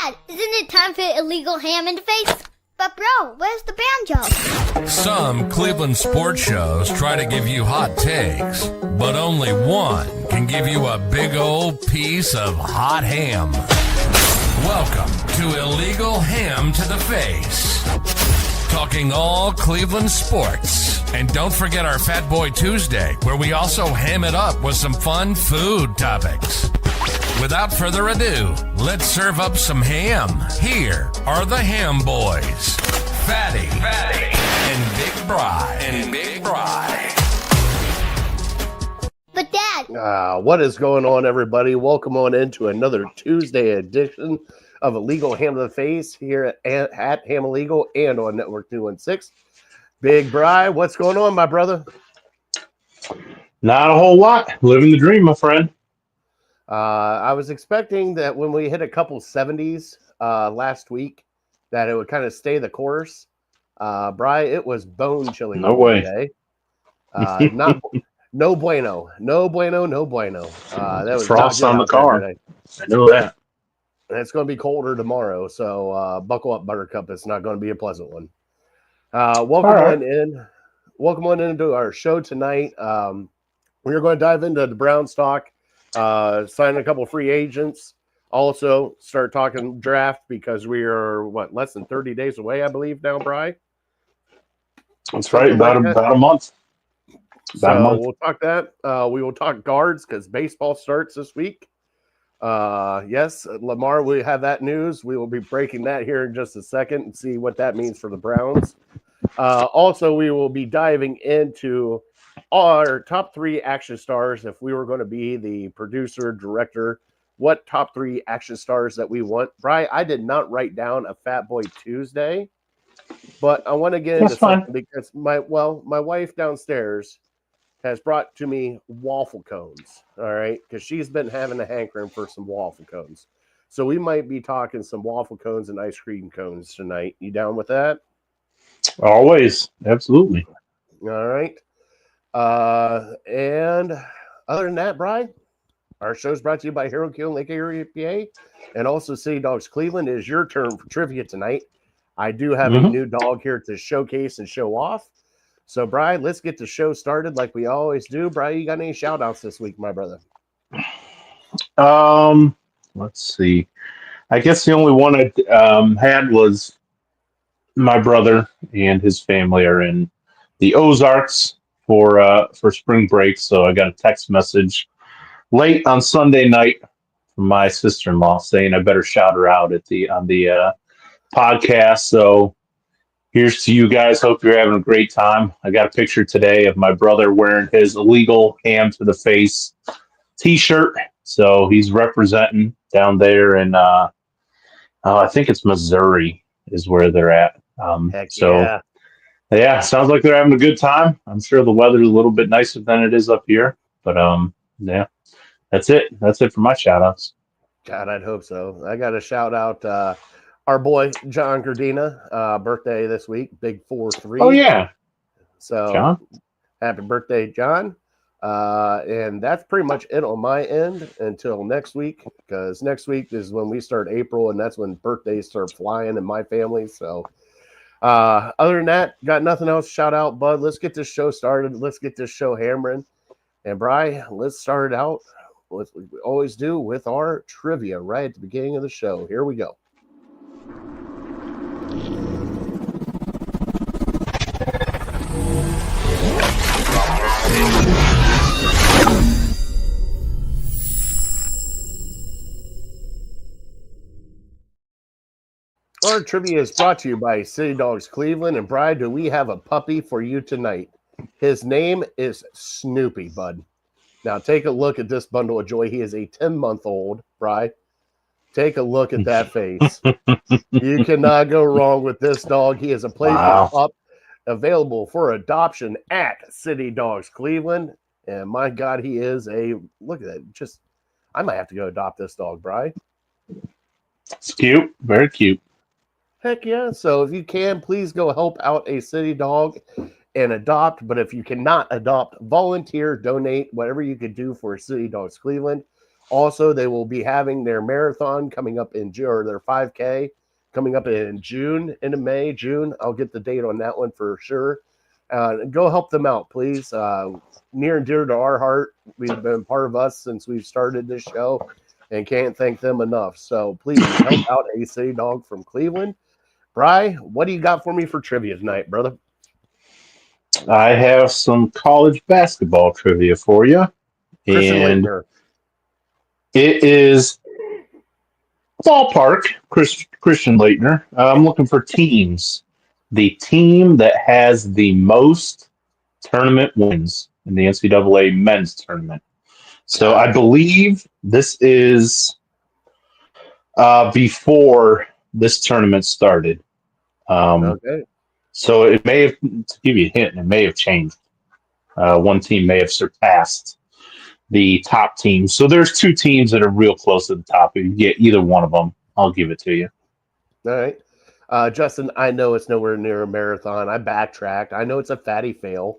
Dad, isn't it time for illegal ham in the face? But bro, where's the banjo? Some Cleveland sports shows try to give you hot takes, but only one can give you a big old piece of hot ham. Welcome to Illegal Ham to the Face. Talking all Cleveland sports. And don't forget our Fat Boy Tuesday, where we also ham it up with some fun food topics. Without further ado, let's serve up some ham. Here are the Ham Boys, Fatty and Big Bri. But Dad, What is going on, everybody? Welcome on into another Tuesday edition of Illegal Ham to the Face here at Ham Illegal and on Network 216. Big Bri, what's going on, my brother? Not a whole lot. Living the dream, my friend. I was expecting that when we hit a couple 70s last week, that it would kind of stay the course. Bri, it was bone chilling. No way. Today. No bueno. That was frost on the car. Today. I know that. And it's going to be colder tomorrow, so buckle up, Buttercup. It's not going to be a pleasant one. Welcome on into our show tonight. We're going to dive into the Browns talk, sign a couple free agents, also start talking draft because we are less than 30 days away, I believe now, Bri. That's right, about a month. We'll talk that. We will talk guards because baseball starts this week. Yes, Lamar, we have that news. We will be breaking that here in just a second and see what that means for the Browns. Also, we will be diving into our top 3 action stars. If we were going to be the producer, director, what top 3 action stars that we want. Bri, I did not write down a Fat Boy Tuesday, but I want to get into something because my wife downstairs has brought to me waffle cones, all right, because she's been having a hankering for some waffle cones. So we might be talking some waffle cones and ice cream cones tonight. You down with that? Always. Absolutely. All right. And other than that, Bri, our show's brought to you by Hero Kill Lake Erie, PA, and also City Dogs Cleveland. It is your turn for trivia tonight. I do have a new dog here to showcase and show off. So, Bri, let's get the show started like we always do. Bri, you got any shout-outs this week, my brother? Let's see. I guess the only one I had was my brother and his family are in the Ozarks for spring break. So I got a text message late on Sunday night from my sister-in-law saying I better shout her out on the podcast. So here's to you guys. Hope you're having a great time. I got a picture today of my brother wearing his Illegal Ham to the Face t-shirt. So he's representing down there in, I think it's Missouri is where they're at. Yeah, sounds like they're having a good time. I'm sure the weather's a little bit nicer than it is up here. But yeah, that's it. That's it for my shout outs. God, I'd hope so. I got to shout out our boy John Gardina, birthday this week, big 4-3. Oh yeah. So John, happy birthday, John. And that's pretty much it on my end until next week, because next week is when we start April, and that's when birthdays start flying in my family. So other than that, got nothing else to shout out, bud. Let's get this show started. Let's get this show hammering. And Bri, let's start out with what we always do with our trivia right at the beginning of the show. Here we go. Our trivia is brought to you by City Dogs Cleveland. And Bri, do we have a puppy for you tonight? His name is Snoopy, bud. Now take a look at this bundle of joy. He is a 10-month-old, Bri. Take a look at that face. You cannot go wrong with this dog. He is a playful pup available for adoption at City Dogs Cleveland. And my God, he is look at that. I might have to go adopt this dog, Bri. it's cute, very cute. Heck yeah. So if you can, please go help out a city dog and adopt. But if you cannot adopt, volunteer, donate, whatever you could do for City Dogs Cleveland. Also, they will be having their marathon coming up in June, or their 5K coming up in June, into May, June. I'll get the date on that one for sure. Go help them out, please. Near and dear to our heart. We've been part of us since we've started this show and can't thank them enough. So please help out a City Dog from Cleveland. Bri, what do you got for me for trivia tonight, brother? I have some college basketball trivia for you. Christian And Laettner. it is ballpark, Christian Laettner. I'm looking for teams. The team that has the most tournament wins in the NCAA men's tournament. So I believe this is before this tournament started. Okay. So it may have, to give you a hint, it may have changed. One team may have surpassed the top team. So there's two teams that are real close to the top. If you get either one of them, I'll give it to you. All right. Justin, I know it's nowhere near a marathon. I backtracked. I know it's a fatty fail.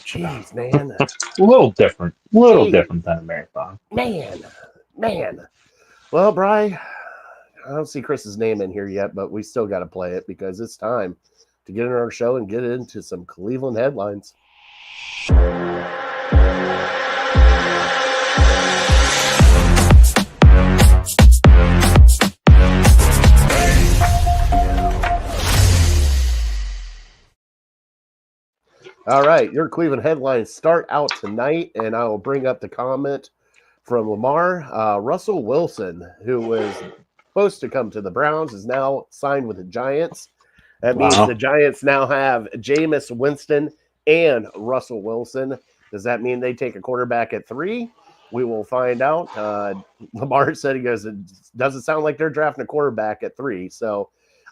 Jeez, man. A little different. Different than a marathon. Man. Well, Bri, I don't see Chris's name in here yet, but we still got to play it because it's time to get in our show and get into some Cleveland headlines. All right, your Cleveland headlines start out tonight, and I will bring up the comment from Lamar. Russell Wilson, who was supposed to come to the Browns, is now signed with the Giants. That means the Giants now have Jameis Winston and Russell Wilson. Does that mean they take a quarterback at 3? We will find out. Lamar said, he goes, it doesn't sound like they're drafting a quarterback at 3. So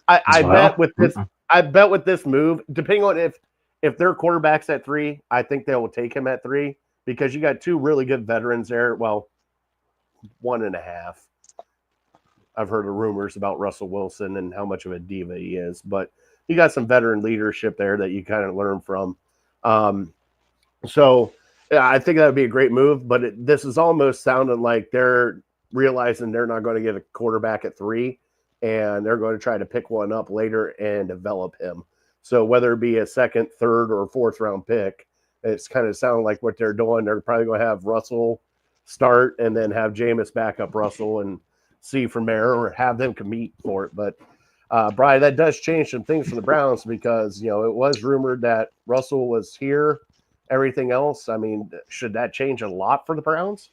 I bet with this move, depending on if their quarterback's at 3, I think they will take him at 3 because you got 2 really good veterans there. Well, 1.5. I've heard of rumors about Russell Wilson and how much of a diva he is, but you got some veteran leadership there that you kind of learn from. So yeah, I think that would be a great move, but this is almost sounding like they're realizing they're not going to get a quarterback at 3 and they're going to try to pick one up later and develop him. So whether it be a 2nd, 3rd, or 4th round pick, it's kind of sounding like what they're doing. They're probably going to have Russell start and then have Jameis back up Russell and see from there, or have them compete for it. But Brian, that does change some things for the Browns because, it was rumored that Russell was here, everything else. I mean, should that change a lot for the Browns?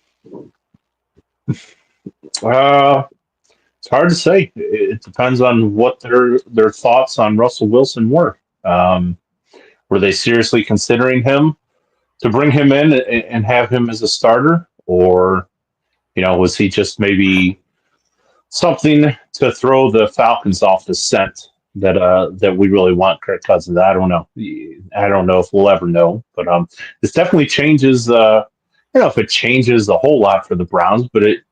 It's hard to say. It depends on what their thoughts on Russell Wilson were. Were they seriously considering him to bring him in and have him as a starter? Or, was he just something to throw the Falcons off the scent that we really want Kirk Cousins? I don't know. I don't know if we'll ever know. But this definitely changes. I don't know if it changes a whole lot for the Browns, but it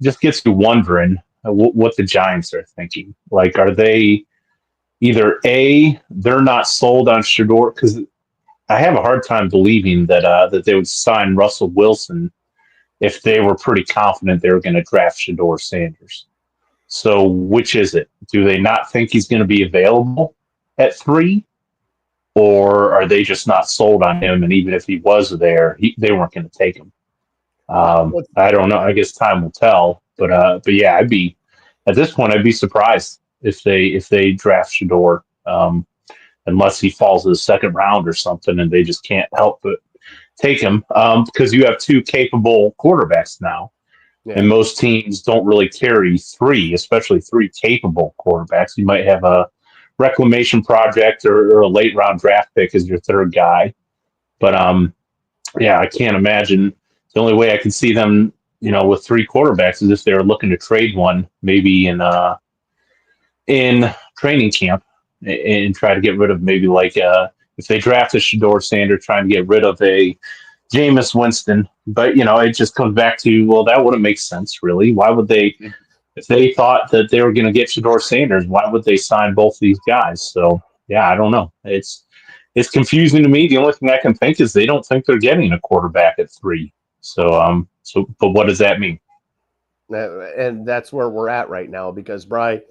just gets you wondering what the Giants are thinking. Like, are they either they're not sold on Shador? Because I have a hard time believing that they would sign Russell Wilson if they were pretty confident they were going to draft Shador Sanders. So which is it? Do they not think he's going to be available at 3? Or are they just not sold on him? And even if he was there, they weren't going to take him. I don't know. I guess time will tell. But yeah, at this point, I'd be surprised if they draft Shador, unless he falls to the 2nd round or something, and they just can't help but take him because you have 2 capable quarterbacks now, and most teams don't really carry 3, especially 3 capable quarterbacks. You might have a reclamation project or a late round draft pick as your 3rd guy, but yeah, I can't imagine. The only way I can see them, with 3 quarterbacks is if they were looking to trade one, maybe in training camp and try to get rid of maybe if they draft a Shador Sanders, trying to get rid of a Jameis Winston. But, it just comes back to, well, that wouldn't make sense, really. Why would they, if they thought that they were going to get Shador Sanders, why would they sign both these guys? So, yeah, I don't know. It's confusing to me. The only thing I can think is they don't think they're getting a quarterback at 3. But what does that mean? And that's where we're at right now because, Bri,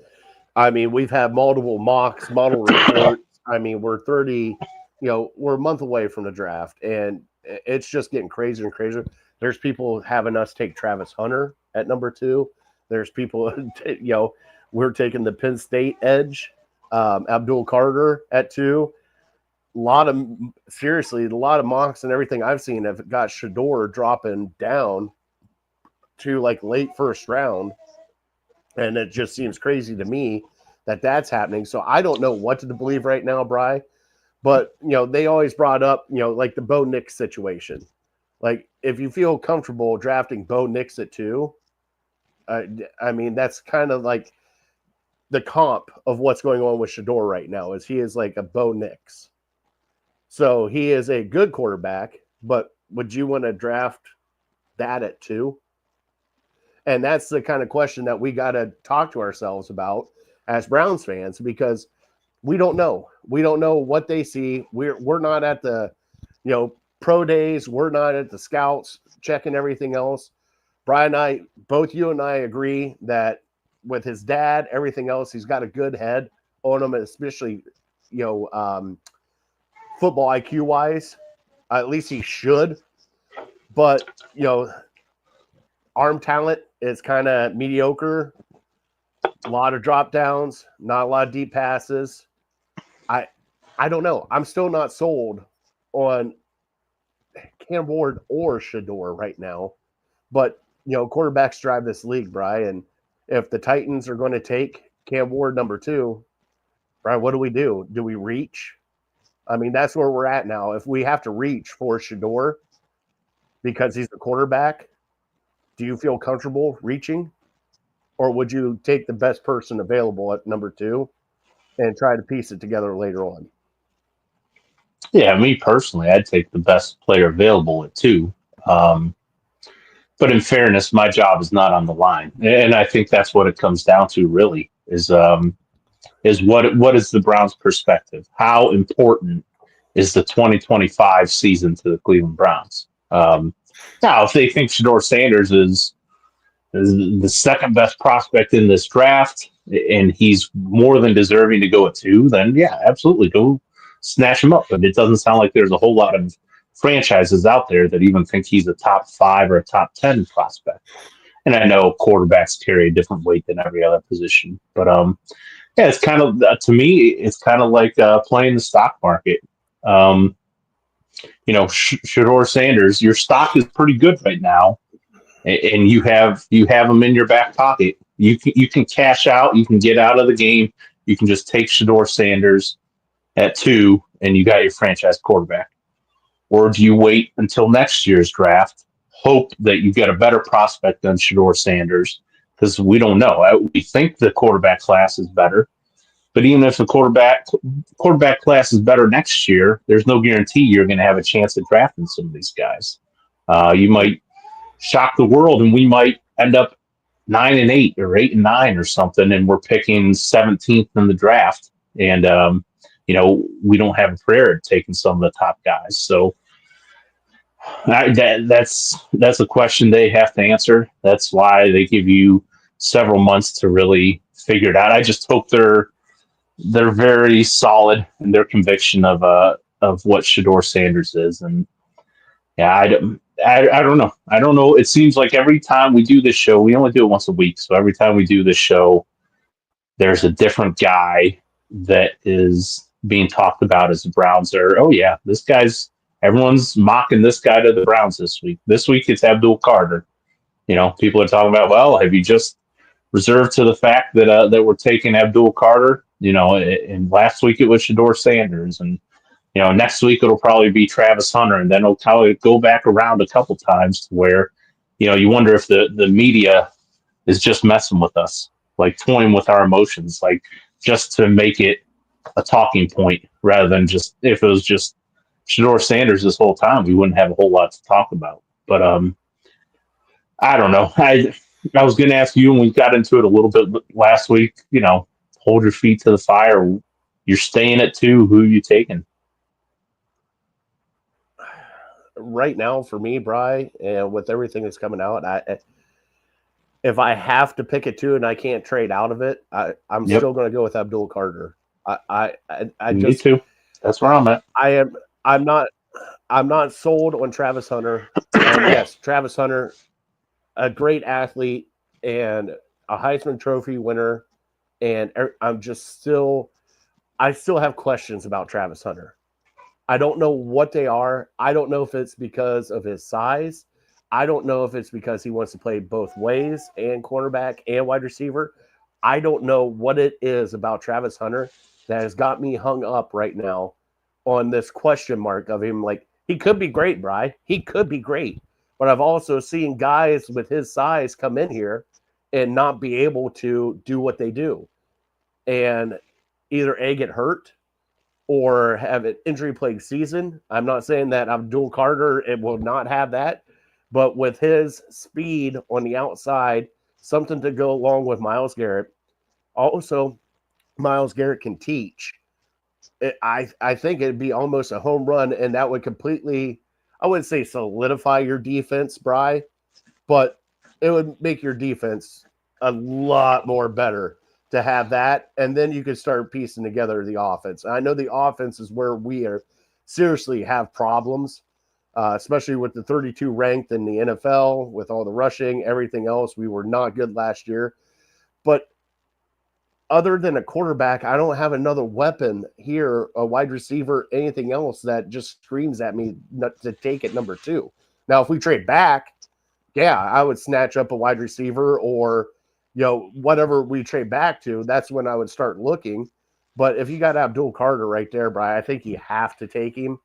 I mean, we've had multiple mocks, model reports. I mean, we're 30, we're a month away from the draft, and it's just getting crazier and crazier. There's people having us take Travis Hunter at number 2. There's people, we're taking the Penn State edge, Abdul Carter at 2. A lot of mocks and everything I've seen have got Shedeur dropping down to like late first round. And it just seems crazy to me that that's happening. So I don't know what to believe right now, Bri. But, they always brought up, like the Bo Nix situation. Like, if you feel comfortable drafting Bo Nix at 2, I mean, that's kind of like the comp of what's going on with Shedeur right now is he is like a Bo Nix. So he is a good quarterback, but would you want to draft that at 2? And that's the kind of question that we got to talk to ourselves about as Browns fans because we don't know. We don't know what they see. We're not at the, pro days. We're not at the scouts checking everything else. Brian, both you and I agree that with his dad, everything else, he's got a good head on him, especially, football IQ wise. At least he should. But, arm talent is kind of mediocre. A lot of drop downs, not a lot of deep passes. I don't know. I'm still not sold on Cam Ward or Shedeur right now. But, quarterbacks drive this league, Bri. And if the Titans are going to take Cam Ward number 2, Bri, what do? Do we reach? I mean, that's where we're at now. If we have to reach for Shedeur because he's the quarterback, do you feel comfortable reaching? Or would you take the best person available at number 2 and try to piece it together later on? Yeah, me personally, I'd take the best player available at 2. But in fairness, my job is not on the line. And I think that's what it comes down to really is what is the Browns' perspective? How important is the 2025 season to the Cleveland Browns? Now, if they think Shedeur Sanders is the second best prospect in this draft and he's more than deserving to go at 2, then yeah, absolutely go snatch him up. But it doesn't sound like there's a whole lot of franchises out there that even think he's a top 5 or a top 10 prospect. And I know quarterbacks carry a different weight than every other position, but yeah, it's kind of, to me, it's kind of like playing the stock market. Shedeur Sanders, your stock is pretty good right now, and you have them in your back pocket. You can cash out, you can get out of the game, you can just take Shedeur Sanders at 2, and you got your franchise quarterback. Or do you wait until next year's draft, hope that you get a better prospect than Shedeur Sanders? Because we don't know. We think the quarterback class is better. But even if the quarterback class is better next year, there's no guarantee you're going to have a chance at drafting some of these guys. You might shock the world, and we might end up 9-8 or 8-9 or something, and we're picking 17th in the draft. And we don't have a prayer at taking some of the top guys. So that's a question they have to answer. That's why they give you several months to really figure it out. I just hope they're very solid in their conviction of what Shedeur Sanders is. And yeah, I don't know. I don't know. It seems like every time we do this show, we only do it once a week. So every time we do this show, there's a different guy that is being talked about as the Browns are. Oh yeah, everyone's mocking this guy to the Browns this week. This week it's Abdul Carter. People are talking about, well, have you just reserved to the fact that we're taking Abdul Carter? And last week it was Shedeur Sanders, and next week it'll probably be Travis Hunter, and then it'll probably go back around a couple times to where, you wonder if the media is just messing with us, like toying with our emotions, like just to make it a talking point rather than just, if it was just Shedeur Sanders this whole time, we wouldn't have a whole lot to talk about. But I don't know. I was going to ask you, and we got into it a little bit last week, hold your feet to the fire. You're staying at 2. Who are you taking? right now for me, Bri, and with everything that's coming out, if I have to pick it too and I can't trade out of it, I'm Yep. still going to go with Abdul Carter. I Me just too. That's where I'm at. I'm not sold on Travis Hunter. And yes, Travis Hunter, a great athlete and a Heisman Trophy winner, and I still have questions about Travis Hunter. I don't know what they are. I don't know if it's because of his size. I don't know if it's because he wants to play both ways and cornerback and wide receiver. I don't know what it is about Travis Hunter that has got me hung up right now on this question mark of him. Like, he could be great, Bri. He could be great. But I've also seen guys with his size come in here and not be able to do what they do. And either A, get hurt or have an injury plagued season. I'm not saying that Abdul Carter it will not have that, but with his speed on the outside, something to go along with Myles Garrett. Also, Myles Garrett can teach. I think it'd be almost a home run, and that would completely, I wouldn't say solidify your defense, Bri, but it would make your defense a lot more better to have that. And then you could start piecing together the offense. I know the offense is where we are seriously have problems, especially with the 32 ranked in the NFL, with all the rushing, everything else. We were not good last year. But other than a quarterback, I don't have another weapon here, a wide receiver, anything else that just screams at me not to take at number 2. Now, if we trade back, yeah, I would snatch up a wide receiver or, whatever we trade back to. That's when I would start looking. But if you got Abdul Carter right there, Bri, I think you have to take him.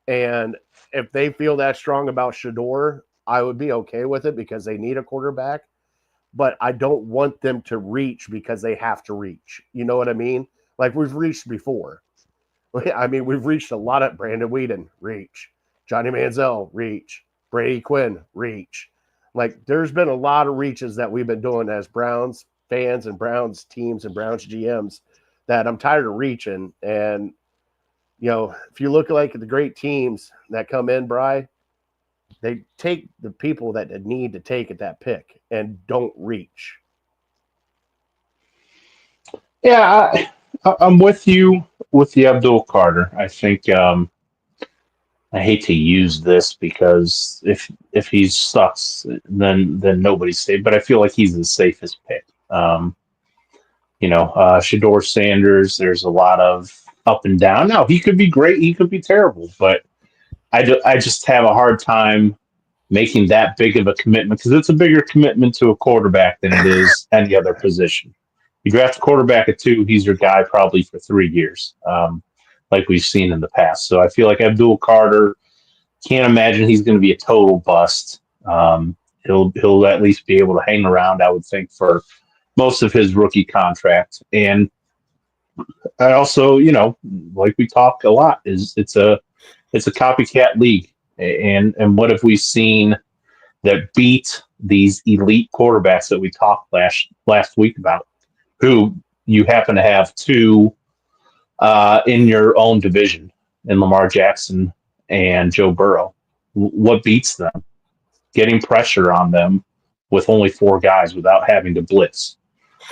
And if they feel that strong about Shador, I would be okay with it because they need a quarterback. But I don't want them to reach because they have to reach. You know what I mean? Like we've reached before. I mean, we've reached a lot of Brandon Whedon, reach. Johnny Manziel, reach. Brady Quinn, reach. Like there's been a lot of reaches that we've been doing as Browns fans and Browns teams and Browns GMs that I'm tired of reaching. And, if you look like the great teams that come in, Bri, they take the people that they need to take at that pick and don't reach. Yeah, I'm with you with the Abdul Carter. I think I hate to use this because if he sucks, then nobody's safe. But I feel like he's the safest pick. Shador Sanders. There's a lot of up and down. Now he could be great. He could be terrible. But I just have a hard time making that big of a commitment because it's a bigger commitment to a quarterback than it is any other position. You draft a quarterback at 2, he's your guy probably for 3 years, like we've seen in the past. So I feel like Abdul Carter, can't imagine he's going to be a total bust. He'll at least be able to hang around, I would think, for most of his rookie contract. And I also, like we talk a lot, is it's a copycat league. And what have we seen that beat these elite quarterbacks that we talked last week about, who you happen to have 2 in your own division in Lamar Jackson and Joe Burrow? What beats them? Getting pressure on them with only 4 guys without having to blitz.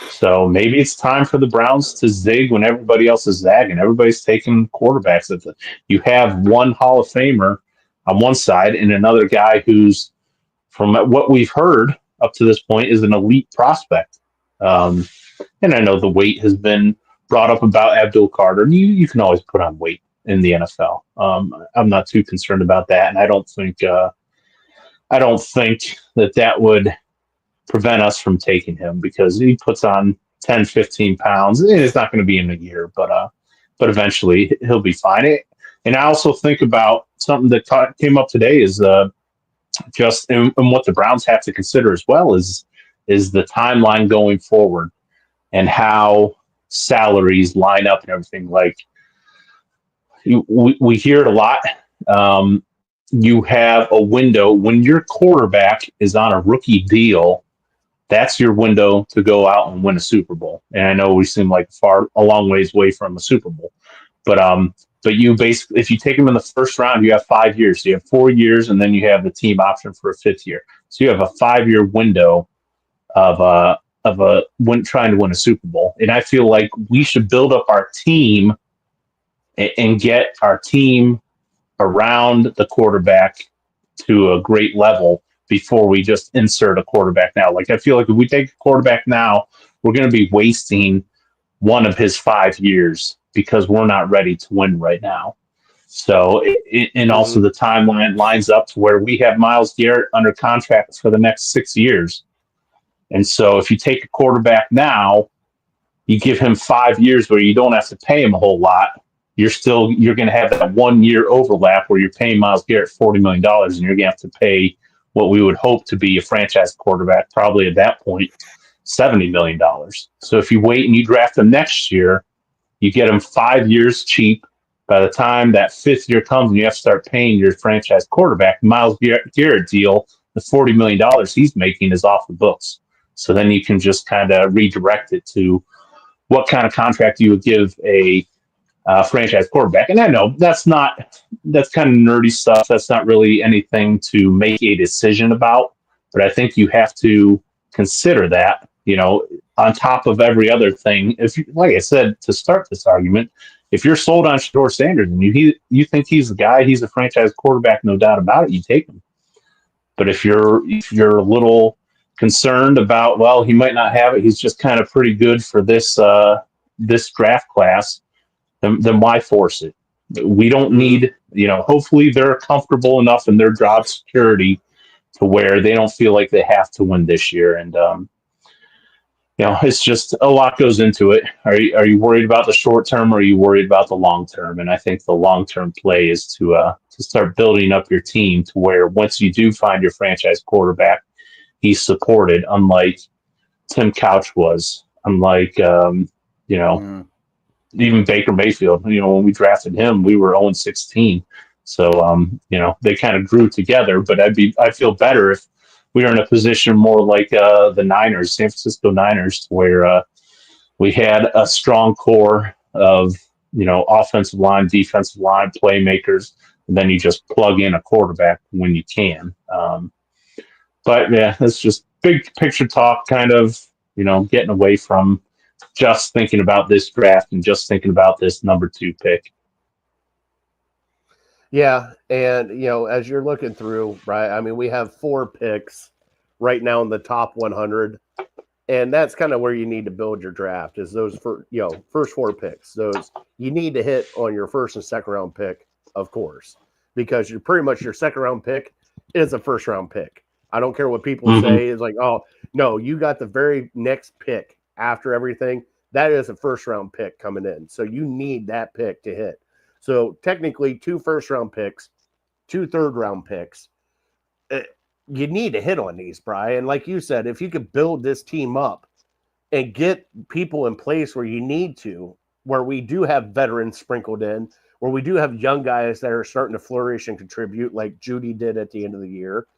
So maybe it's time for the Browns to zig when everybody else is zagging. Everybody's taking quarterbacks. You have one Hall of Famer on one side and another guy who's, from what we've heard up to this point, is an elite prospect. And I know the weight has been brought up about Abdul Carter. You can always put on weight in the NFL. I'm not too concerned about that, and I don't think that would prevent us from taking him because he puts on 10, 15 pounds. It's not going to be in a year, but eventually he'll be fine. And I also think about something that came up today is just and what the Browns have to consider as well is the timeline going forward and how salaries line up and everything. Like we hear it a lot. You have a window when your quarterback is on a rookie deal. That's your window to go out and win a Super Bowl. And I know we seem like a long ways away from a Super Bowl, but But you basically, if you take him in the first round, you have 5 years. So you have 4 years, and then you have the team option for a 5th year. So you have a 5-year window of trying to win a Super Bowl. And I feel like we should build up our team and get our team around the quarterback to a great level before we just insert a quarterback now. Like, I feel like if we take a quarterback now, we're going to be wasting one of his 5 years because we're not ready to win right now. So, and also the timeline lines up to where we have Myles Garrett under contract for the next 6 years. And so if you take a quarterback now, you give him 5 years where you don't have to pay him a whole lot. You're going to have that 1 year overlap where you're paying Myles Garrett $40 million, and you're going to have to pay what we would hope to be a franchise quarterback, probably at that point, $70 million. So if you wait and you draft him next year, you get him 5 years cheap. By the time that 5th year comes and you have to start paying your franchise quarterback, Myles Garrett deal, the $40 million he's making is off the books. So then you can just kind of redirect it to what kind of contract you would give a franchise quarterback. And I know that's kind of nerdy stuff. That's not really anything to make a decision about. But I think you have to consider that, on top of every other thing. If you, like I said, to start this argument, if you're sold on Shedeur Sanders and you think he's the guy, he's a franchise quarterback, no doubt about it, you take him. But if you're a little concerned about, well, he might not have it, he's just kind of pretty good for this draft class, then why force it? We don't need, hopefully they're comfortable enough in their job security to where they don't feel like they have to win this year. And, it's just a lot goes into it. Are you worried about the short term, or are you worried about the long term? And I think the long term play is to start building up your team to where once you do find your franchise quarterback, he's supported, unlike Tim Couch was, unlike even Baker Mayfield. When we drafted him, we were 0-16. So they kind of grew together. But I'd feel better if we were in a position more like the Niners, San Francisco Niners, where we had a strong core of offensive line, defensive line, playmakers, and then you just plug in a quarterback when you can. But yeah, that's just big picture talk, kind of, getting away from just thinking about this draft and just thinking about this number 2 pick. Yeah, and as you're looking through, right? I mean, we have 4 picks right now in the top 100, and that's kind of where you need to build your draft. Is those first 4 picks? Those you need to hit on your first and second round pick, of course, because you're pretty much your second round pick is a first round pick. I don't care what people say. It's like, oh no, you got the very next pick after everything. That is a first round pick coming in, so you need that pick to hit. So technically 2 first-round picks, 2 third-round picks. You need to hit on these, Brian. Like you said, if you could build this team up and get people in place where you need to, where we do have veterans sprinkled in, where we do have young guys that are starting to flourish and contribute like Judy did at the end of the year.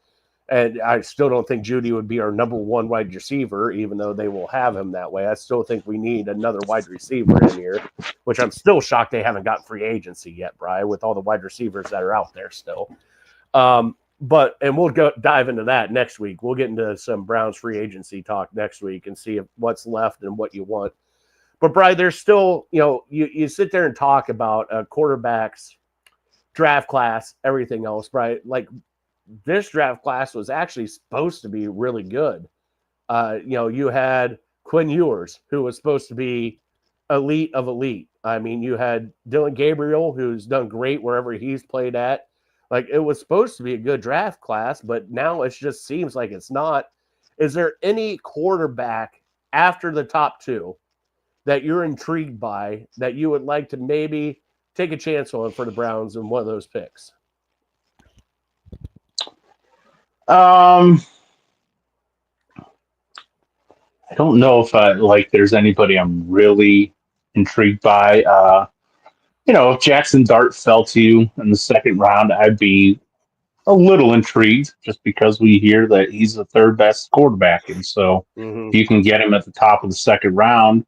And I still don't think Judy would be our number 1 wide receiver, even though they will have him that way. I still think we need another wide receiver in here, which I'm still shocked they haven't got free agency yet, Brian, with all the wide receivers that are out there still. And we'll dive into that next week. We'll get into some Browns free agency talk next week and see what's left and what you want. But Brian, there's still, you sit there and talk about quarterbacks, draft class, everything else, right? Like, this draft class was actually supposed to be really good. You had Quinn Ewers, who was supposed to be elite of elite. I mean, you had Dylan Gabriel, who's done great wherever he's played at. Like, it was supposed to be a good draft class, but now it just seems like it's not. Is there any quarterback after the top 2 that you're intrigued by that you would like to maybe take a chance on for the Browns in one of those picks? I don't know if there's anybody I'm really intrigued by. If Jackson Dart fell to you in the second round, I'd be a little intrigued just because we hear that he's the 3rd best quarterback. And so if you can get him at the top of the second round,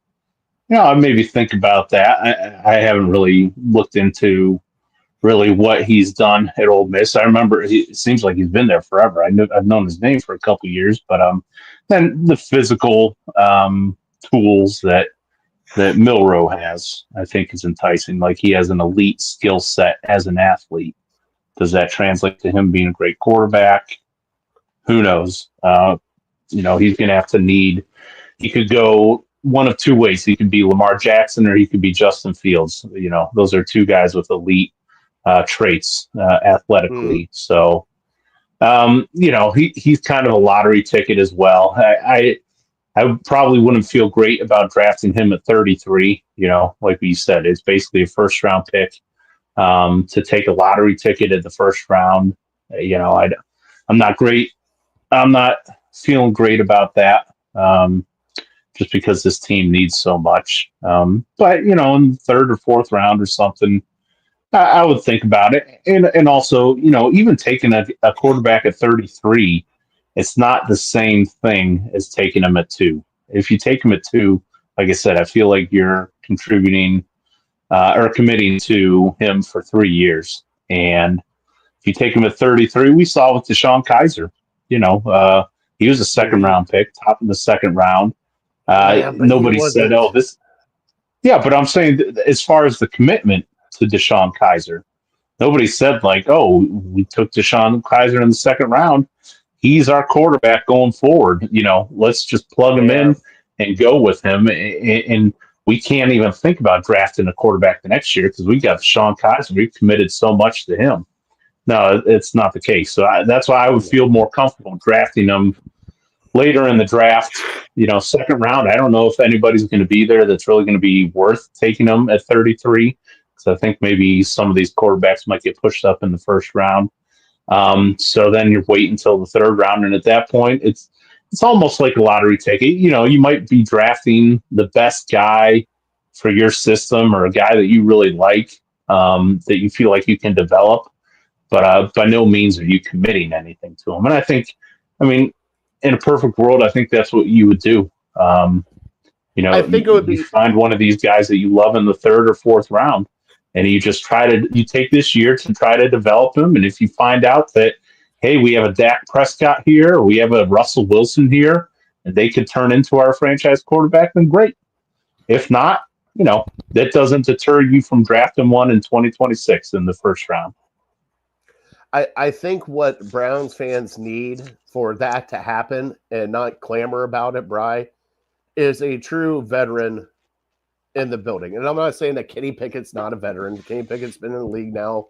I maybe think about that. I haven't really looked into really what he's done at Ole Miss. I remember it seems like he's been there forever. I've known his name for a couple years, but then the physical tools that Milrow has, I think, is enticing. Like he has an elite skill set as an athlete. Does that translate to him being a great quarterback? Who knows? He's going to have to need. He could go one of two ways. He could be Lamar Jackson or he could be Justin Fields. Those are two guys with elite traits athletically. So, he's kind of a lottery ticket as well. I probably wouldn't feel great about drafting him at 33. Like you said, it's basically a first round pick to take a lottery ticket at the first round. I'm not great. I'm not feeling great about that. Just because this team needs so much. But in the third or fourth round or something, I would think about it. And also, even taking a quarterback at 33, it's not the same thing as taking him at 2. If you take him at 2, like I said, I feel like you're contributing or committing to him for 3 years. And if you take him at 33, we saw with DeShone Kizer, he was a second round pick, top of the second round. Nobody said, "Oh, this." Yeah, but I'm saying as far as the commitment to DeShone Kizer, nobody said like, "Oh, we took DeShone Kizer in the second round. He's our quarterback going forward. Let's just plug him in and go with him." And we can't even think about drafting a quarterback the next year because we got DeShone Kizer. We've committed so much to him. No, it's not the case. So that's why I would feel more comfortable drafting him later in the draft, second round. I don't know if anybody's going to be there that's really going to be worth taking them at 33. So I think maybe some of these quarterbacks might get pushed up in the first round. So then you're waiting until the third round. And at that point, it's almost like a lottery ticket. You might be drafting the best guy for your system or a guy that you really like, that you feel like you can develop. But by no means are you committing anything to him. And I think, in a perfect world, I think that's what you would do. I think it would be find one of these guys that you love in the third or fourth round, and you just you take this year to try to develop him. And if you find out that, hey, we have a Dak Prescott here, or we have a Russell Wilson here, and they could turn into our franchise quarterback, then great. If not, that doesn't deter you from drafting one in 2026 in the first round. I think what Browns fans need for that to happen and not clamor about it, Bri, is a true veteran in the building. And I'm not saying that Kenny Pickett's not a veteran. Kenny Pickett's been in the league now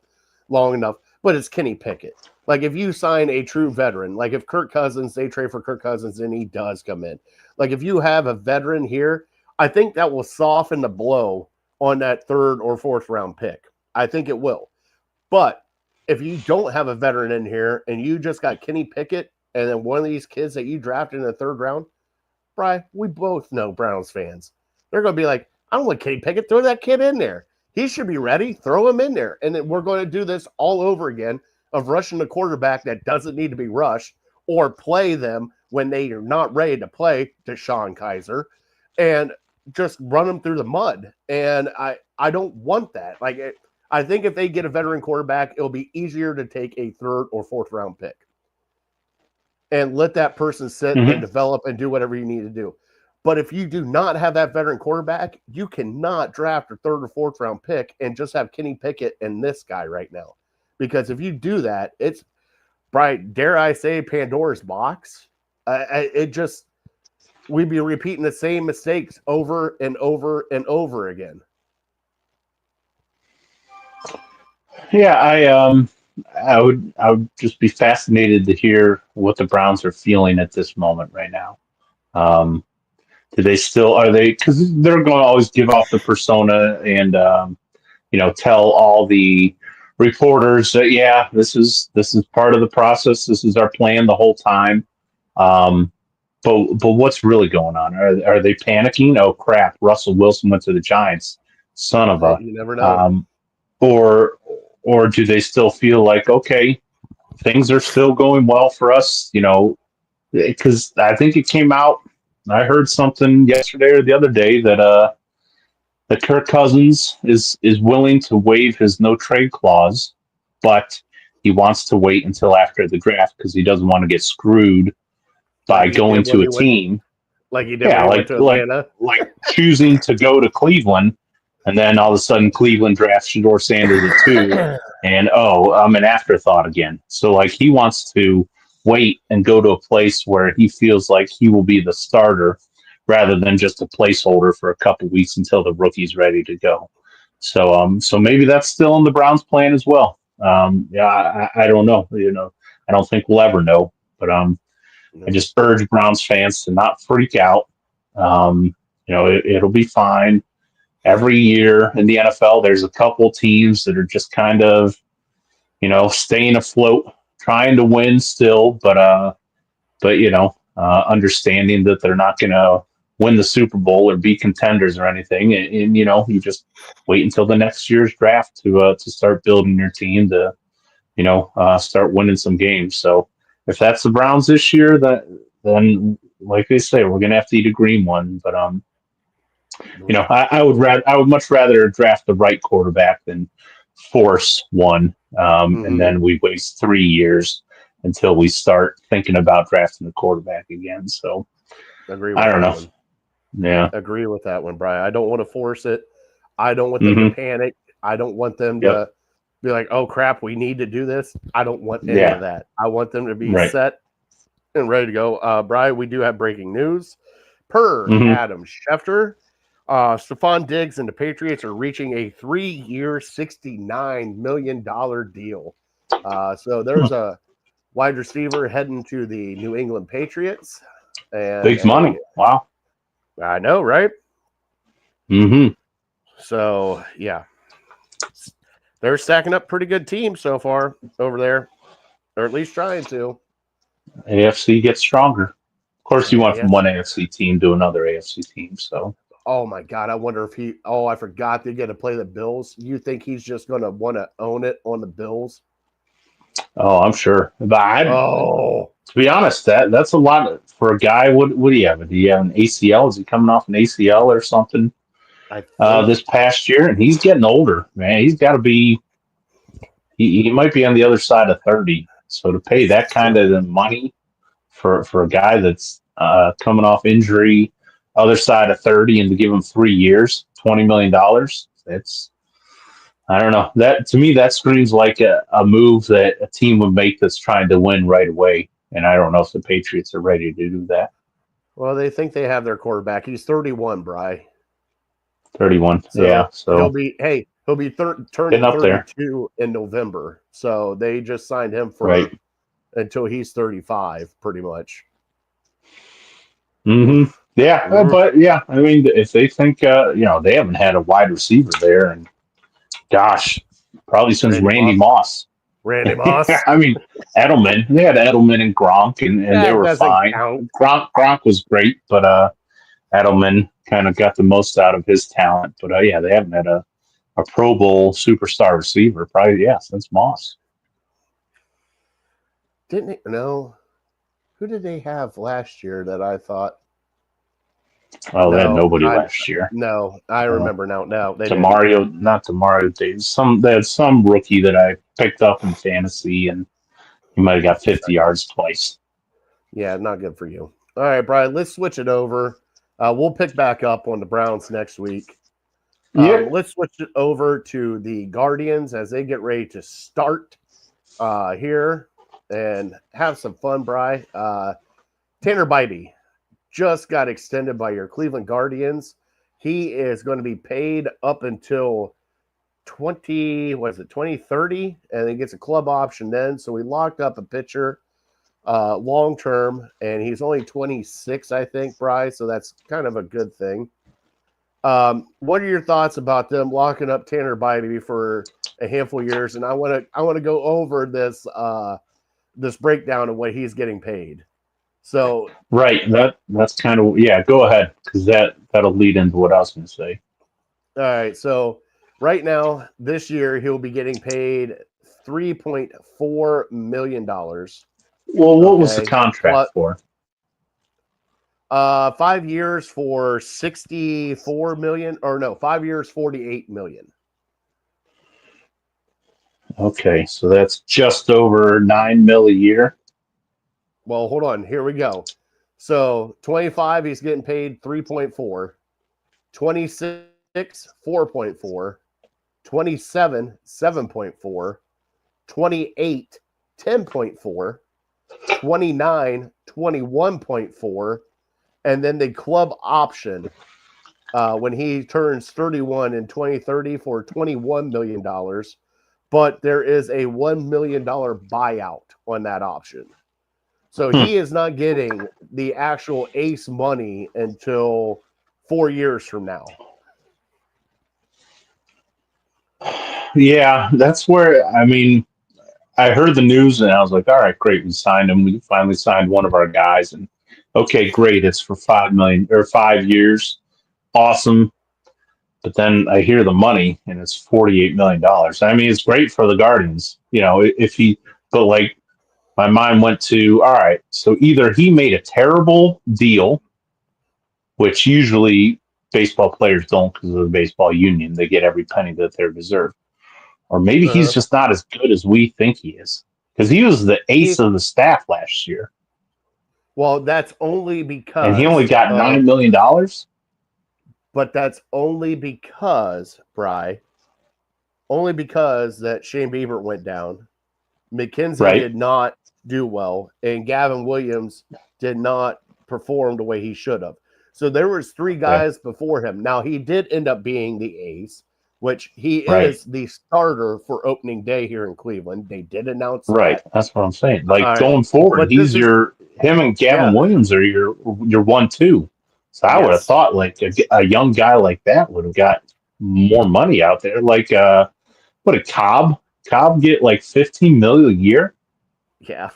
long enough, but it's Kenny Pickett. Like if you sign a true veteran, like if Kirk Cousins, they trade for Kirk Cousins and he does come in. Like if you have a veteran here, I think that will soften the blow on that third or fourth round pick. I think it will. But if you don't have a veteran in here and you just got Kenny Pickett and then one of these kids that you drafted in the third round, Bri, we both know Browns fans. They're going to be like, I don't want Kenny Pickett. Throw that kid in there. He should be ready. Throw him in there. And then we're going to do this all over again of rushing the quarterback that doesn't need to be rushed or play them when they are not ready to play DeShone Kizer and just run them through the mud. And I don't want that. I think if they get a veteran quarterback, it'll be easier to take a third or fourth round pick and let that person sit and develop and do whatever you need to do. But if you do not have that veteran quarterback, you cannot draft a third or fourth round pick and just have Kenny Pickett and this guy right now. Because if you do that, it's, Brian, dare I say, Pandora's box. We'd be repeating the same mistakes over and over and over again. Yeah, I would just be fascinated to hear what the Browns are feeling at this moment right now. Do they still because they're going to always give off the persona and tell all the reporters that this is part of the process. This is our plan the whole time. But what's really going on? Are they panicking? Oh crap! Russell Wilson went to the Giants. Son of a. You never know. Or do they still feel like, okay, things are still going well for us? Because I think it came out. I heard something yesterday or the other day that that Kirk Cousins is willing to waive his no trade clause, but he wants to wait until after the draft because he doesn't want to get screwed by Like he going did when to a he went, team. like he did Yeah, when he went to Atlanta. like choosing to go to Cleveland, and then all of a sudden Cleveland drafts Shador Sanders at 2, and I'm an afterthought again. So like he wants to wait and go to a place where he feels like he will be the starter rather than just a placeholder for a couple weeks until the rookie's ready to go. So maybe that's still in the Browns' plan as well. I don't know. I don't think we'll ever know. But I just urge Browns fans to not freak out. It'll be fine. Every year in the NFL, there's a couple teams that are just kind of, staying afloat, trying to win still, but understanding that they're not going to win the Super Bowl or be contenders or anything. And you just wait until the next year's draft to start building your team to, start winning some games. So if that's the Browns this year, then like they say, we're going to have to eat a green one. But I would much rather draft the right quarterback than force one, and then we waste 3 years until we start thinking about drafting a quarterback again. So Agree with I don't that know. one. Yeah. Agree with that one, Brian. I don't want to force it. I don't want them to panic. I don't want them to be like, oh, crap, we need to do this. I don't want any of that. I want them to be set and ready to go. Brian, we do have breaking news. Per Adam Schefter, Stephon Diggs and the Patriots are reaching a 3-year, $69 million deal. So there's a wide receiver heading to the New England Patriots. And big money. Wow. I know, right? Mm-hmm. So, yeah. They're stacking up pretty good teams so far over there, or at least trying to. AFC gets stronger. Of course, you went from one AFC team to another AFC team. So, oh my God, I wonder if I forgot they get to play the Bills. You think he's just going to want to own it on the Bills? Oh, I'm sure. But to be honest, that's a lot for a guy. What do you have? Do you have an ACL? Is he coming off an ACL or something? This past year, and he's getting older, man. He's got to be. He might be on the other side of 30. So to pay that kind of money for a guy that's coming off injury, other side of 30, and to give him 3 years, $20 million, it's. I don't know. That to me, that screams like a move that a team would make that's trying to win right away. And I don't know if the Patriots are ready to do that. Well, they think they have their quarterback. He's 31, Bri. 31. So yeah. So he'll be turning 32 in November. So they just signed him for until he's 35, pretty much. Mm-hmm. Yeah, but yeah, I mean, if they think they haven't had a wide receiver there, and gosh, probably since Randy Moss. Randy Moss. I mean, Edelman. They had Edelman and Gronk, and they were fine. Gronk was great, but Edelman kind of got the most out of his talent. But they haven't had a Pro Bowl superstar receiver probably since Moss. Didn't they? No. Who did they have last year that I thought? Oh, they had nobody last year. No, I remember now. No, they not Demario Davis. They had some rookie that I picked up in fantasy, and he might have got 50 yards twice. Yeah, not good for you. All right, Brian, let's switch it over. We'll pick back up on the Browns next week. Let's switch it over to the Guardians as they get ready to start here and have some fun, Bri. Tanner Bybee just got extended by your Cleveland Guardians. He is going to be paid up until 2030, and he gets a club option then. So we locked up a pitcher long term, and he's only 26, I think, Bri. So that's kind of a good thing. What are your thoughts about them locking up Tanner Bybee for a handful of years? And I want to go over this this breakdown of what he's getting paid. So that's kind of go ahead, because that'll lead into what I was going to say. All right, so right now this year he'll be getting paid $3.4 million. Well, what was the contract for? 5 years for 64 million, or no, 5 years, 48 million. Okay, so that's just over $9 million a year. Well, hold on. Here we go. So 25, he's getting paid 3.4. 26, 4.4. 27, 7.4. 28, 10.4. 29, 21.4. And then the club option when he turns 31 in 2030 for $21 million. But there is a $1 million buyout on that option. So he is not getting the actual ace money until 4 years from now. Yeah, that's where, I mean, I heard the news and I was like, all right, great. We signed him. We finally signed one of our guys. And okay, great. It's for 5 million or 5 years. Awesome. But then I hear the money and it's $48 million. I mean, it's great for the Guardians, but like my mind went to, all right, so either he made a terrible deal, which usually baseball players don't because of the baseball union. They get every penny that they're deserved. Or maybe he's just not as good as we think he is. Because he was the ace of the staff last year. Well, that's only because... And he only got $9 million? But that's only because, Bri, only because that Shane Bieber went down. McKenzie did not do well. And Gavin Williams did not perform the way he should have. So there was 3 guys before him. Now, he did end up being the ace, which he is the starter for opening day here in Cleveland. They did announce that. That's what I'm saying. Like going forward, him and Gavin Williams are your 1-2. So I would have thought like a young guy like that would have got more money out there. Like what did Cobb get like $15 million a year? Yeah.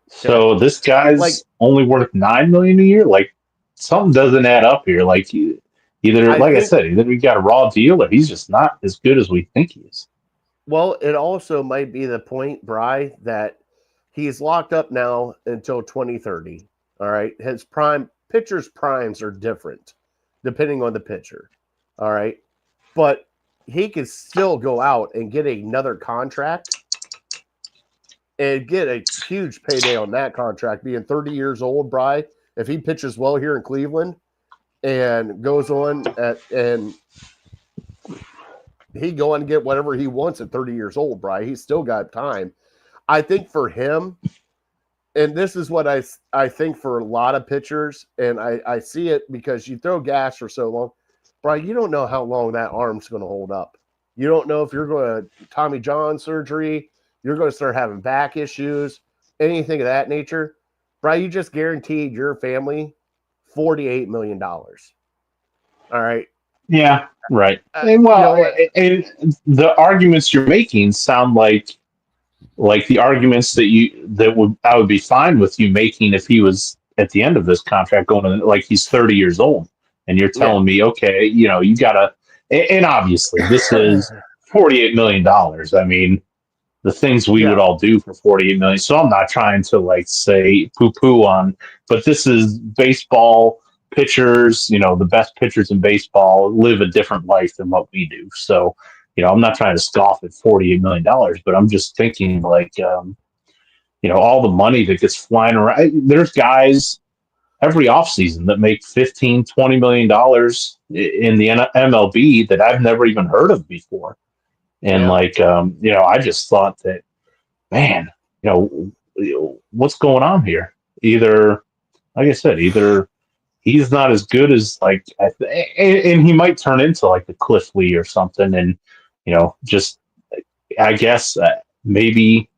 So this guy's only worth $9 million a year. Like something doesn't add up here. Like either we got a raw deal or he's just not as good as we think he is. Well, it also might be the point, Bri, that he's locked up now until 2030. All right. His pitchers' primes are different depending on the pitcher. All right. But he could still go out and get another contract and get a huge payday on that contract, being 30 years old, Bri. If he pitches well here in Cleveland and goes on and he go and get whatever he wants at 30 years old, Bri, he's still got time. I think for him, and this is what I think for a lot of pitchers, and I see it because you throw gas for so long, Bri, you don't know how long that arm's going to hold up. You don't know if you're going to Tommy John surgery, you're going to start having back issues, anything of that nature. Bri, you just guaranteed your family $48 million. All right. Yeah, right. And the arguments you're making sound like the arguments that I would be fine with you making if he was at the end of this contract going to, like, he's 30 years old and you're telling me, okay, you gotta, and obviously this is $48 million. I mean, the things we would all do for $48 million. So I'm not trying to like say poo on, but this is baseball. Pitchers, the best pitchers in baseball live a different life than what we do. So, I'm not trying to scoff at $48 million, but I'm just thinking like, all the money that gets flying around. There's guys every offseason that make $15, $20 million in the MLB that I've never even heard of before. And I just thought that, man, what's going on here? Either, like I said, he's not as good as and he might turn into like the Cliff Lee or something. And, just, I guess maybe,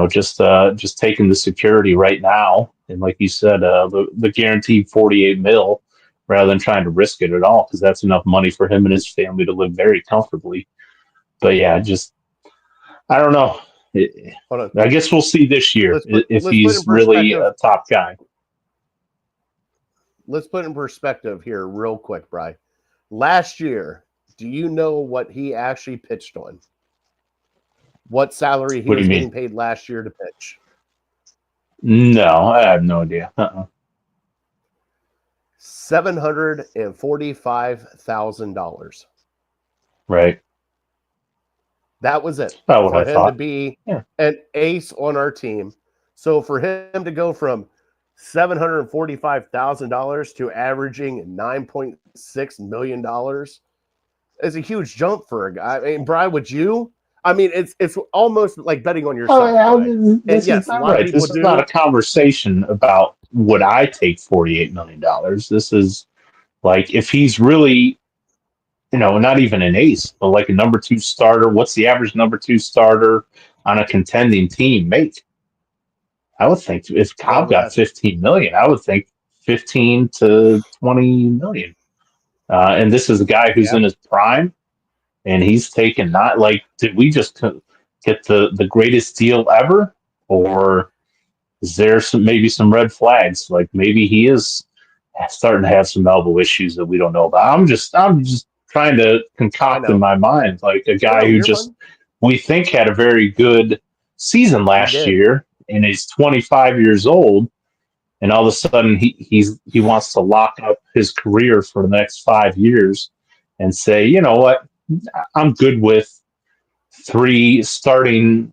just taking the security right now. And like you said, the guaranteed 48 mil rather than trying to risk it at all, because that's enough money for him and his family to live very comfortably. But yeah, I don't know. I guess we'll see this year if he's really a top guy. Let's put in perspective here real quick, Bri. Last year, do you know what he actually pitched on? What salary he was getting paid last year to pitch? No, I have no idea. $745,000. Right. That was it About what for I him to thought. be Yeah. an ace on our team. So for him to go from $745,000 to averaging $9.6 million is a huge jump for a guy. I mean, Brian, would you? I mean, it's almost like betting on yourself. And This is yes, a not lot of right. people This is not do. a conversation about would I take $48 million. This is like if he's really, not even an ace, but like a number two starter. What's the average number two starter on a contending team make? I would think if Cobb Oh, got that's 15 million, I would think 15 to 20 million. And this is a guy who's yeah. in his prime, and he's taken not like did we just get the greatest deal ever, or is there maybe some red flags? Like maybe he is starting to have some elbow issues that we don't know about. I'm just trying to I concoct in know. my mind like a guy No, who you're just fine. we think had a very good season He last did. year, and he's 25 years old, and all of a sudden he wants to lock up his career for the next 5 years and say, you know what, I'm good with three starting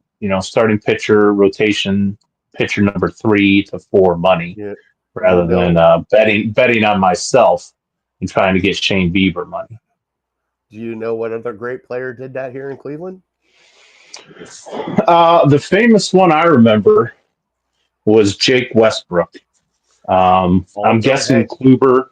pitcher rotation, pitcher number 3 to 4 money, Yeah. rather than No. betting on myself and trying to get Shane Bieber money. Do you know what other great player did that here in Cleveland? The famous one I remember was Jake Westbrook. I'm Also, guessing hey, Kluber.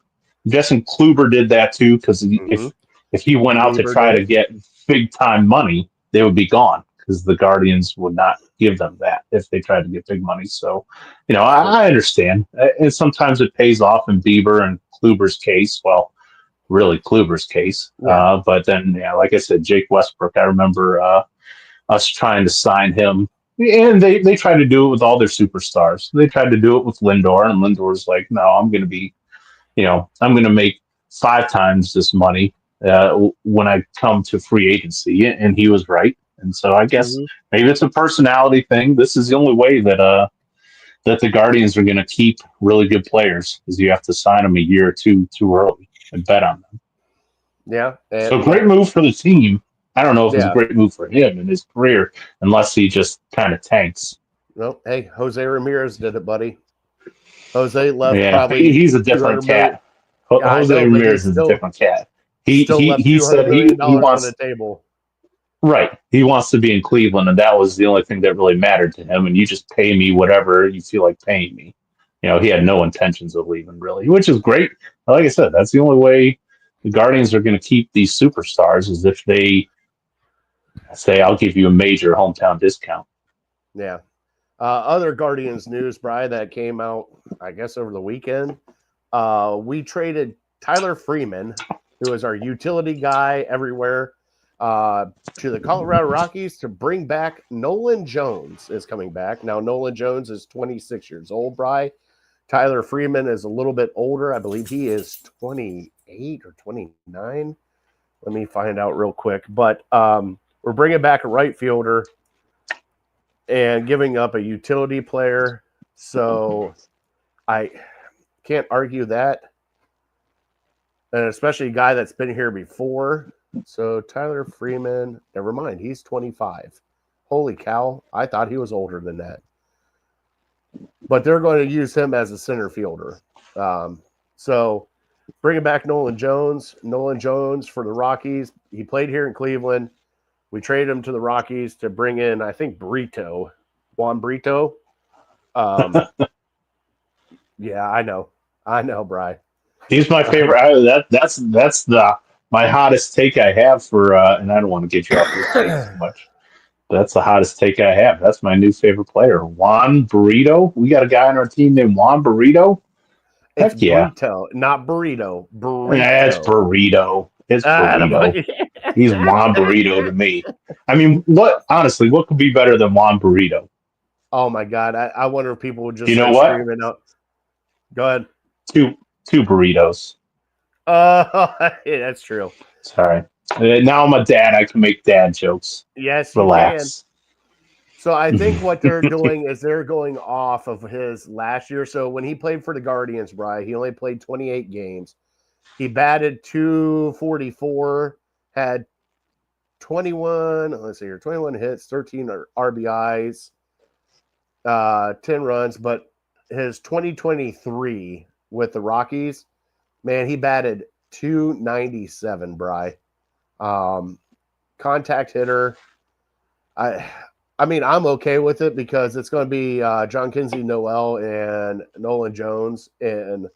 I'm guessing Kluber did that too, because mm-hmm. if he went out to Bieber try to did. get big time money, they would be gone because the Guardians would not give them that if they tried to get big money. So, I understand, and sometimes it pays off in Bieber and Kluber's case. Well, really Kluber's case, Yeah. but then like I said, Jake Westbrook. I remember us trying to sign him. And they tried to do it with all their superstars. They tried to do it with Lindor, and Lindor's like, no, I'm going to be, I'm going to make 5 times this money when I come to free agency. And he was right. And so I guess Mm-hmm. maybe it's a personality thing. This is the only way that the Guardians are going to keep really good players, is you have to sign them a year or two too early and bet on them. Yeah. So great move for the team. I don't know if it's a Yeah. great move for him in his career, unless he just kind of tanks. No, hey, Jose Ramirez did it, buddy. Jose left Yeah, probably he's a 200 different million. cat. Yeah, I Jose know, but he Ramirez is a still different cat. He still he left he $200 said million he on the wants table. right. He wants to be in Cleveland, and that was the only thing that really mattered to him. And you just pay me whatever you feel like paying me. He had no intentions of leaving, really, which is great. Like I said, that's the only way the Guardians are going to keep these superstars, is if they say, "I'll give you a major hometown discount." Yeah. Other Guardians news, Brian, that came out, I guess, over the weekend. We traded Tyler Freeman, who is our utility guy everywhere, to the Colorado Rockies to bring back Nolan Jones. Is coming back now. Nolan Jones is 26 years old, Brian. Tyler Freeman is a little bit older. I believe he is 28 or 29. Let me find out real quick. But we're bringing back a right fielder and giving up a utility player. So I can't argue that. And especially a guy that's been here before. So Tyler Freeman, never mind. He's 25. Holy cow. I thought he was older than that. But they're going to use him as a center fielder. So bringing back Nolan Jones. Nolan Jones for the Rockies. He played here in Cleveland. We traded him to the Rockies to bring in, I think, Juan Brito. Yeah, I know, Bri. He's my favorite. That's my hottest take I have for, and I don't want to get you off your take too much. That's the hottest take I have. That's my new favorite player, Juan Burrito. We got a guy on our team named Juan Burrito. It's Heck yeah, Brito, not burrito. Burrito. It's Burrito. It's Burrito. He's Juan Burrito to me. I mean, honestly, what could be better than Juan Burrito? Oh my God! I wonder if people would just You know start what? screaming out. Go ahead. Two burritos. Yeah, that's true. Sorry. Now I'm a dad. I can make dad jokes. Yes, Relax. So I think what they're doing is they're going off of his last year. So when he played for the Guardians, Bri, he only played 28 games. He batted 244, had 21 hits, 13 RBIs, 10 runs, but his 2023 with the Rockies, man, he batted 297, Bri. Contact hitter. I mean, I'm okay with it because it's going to be John Kinsey Noel and Nolan Jones in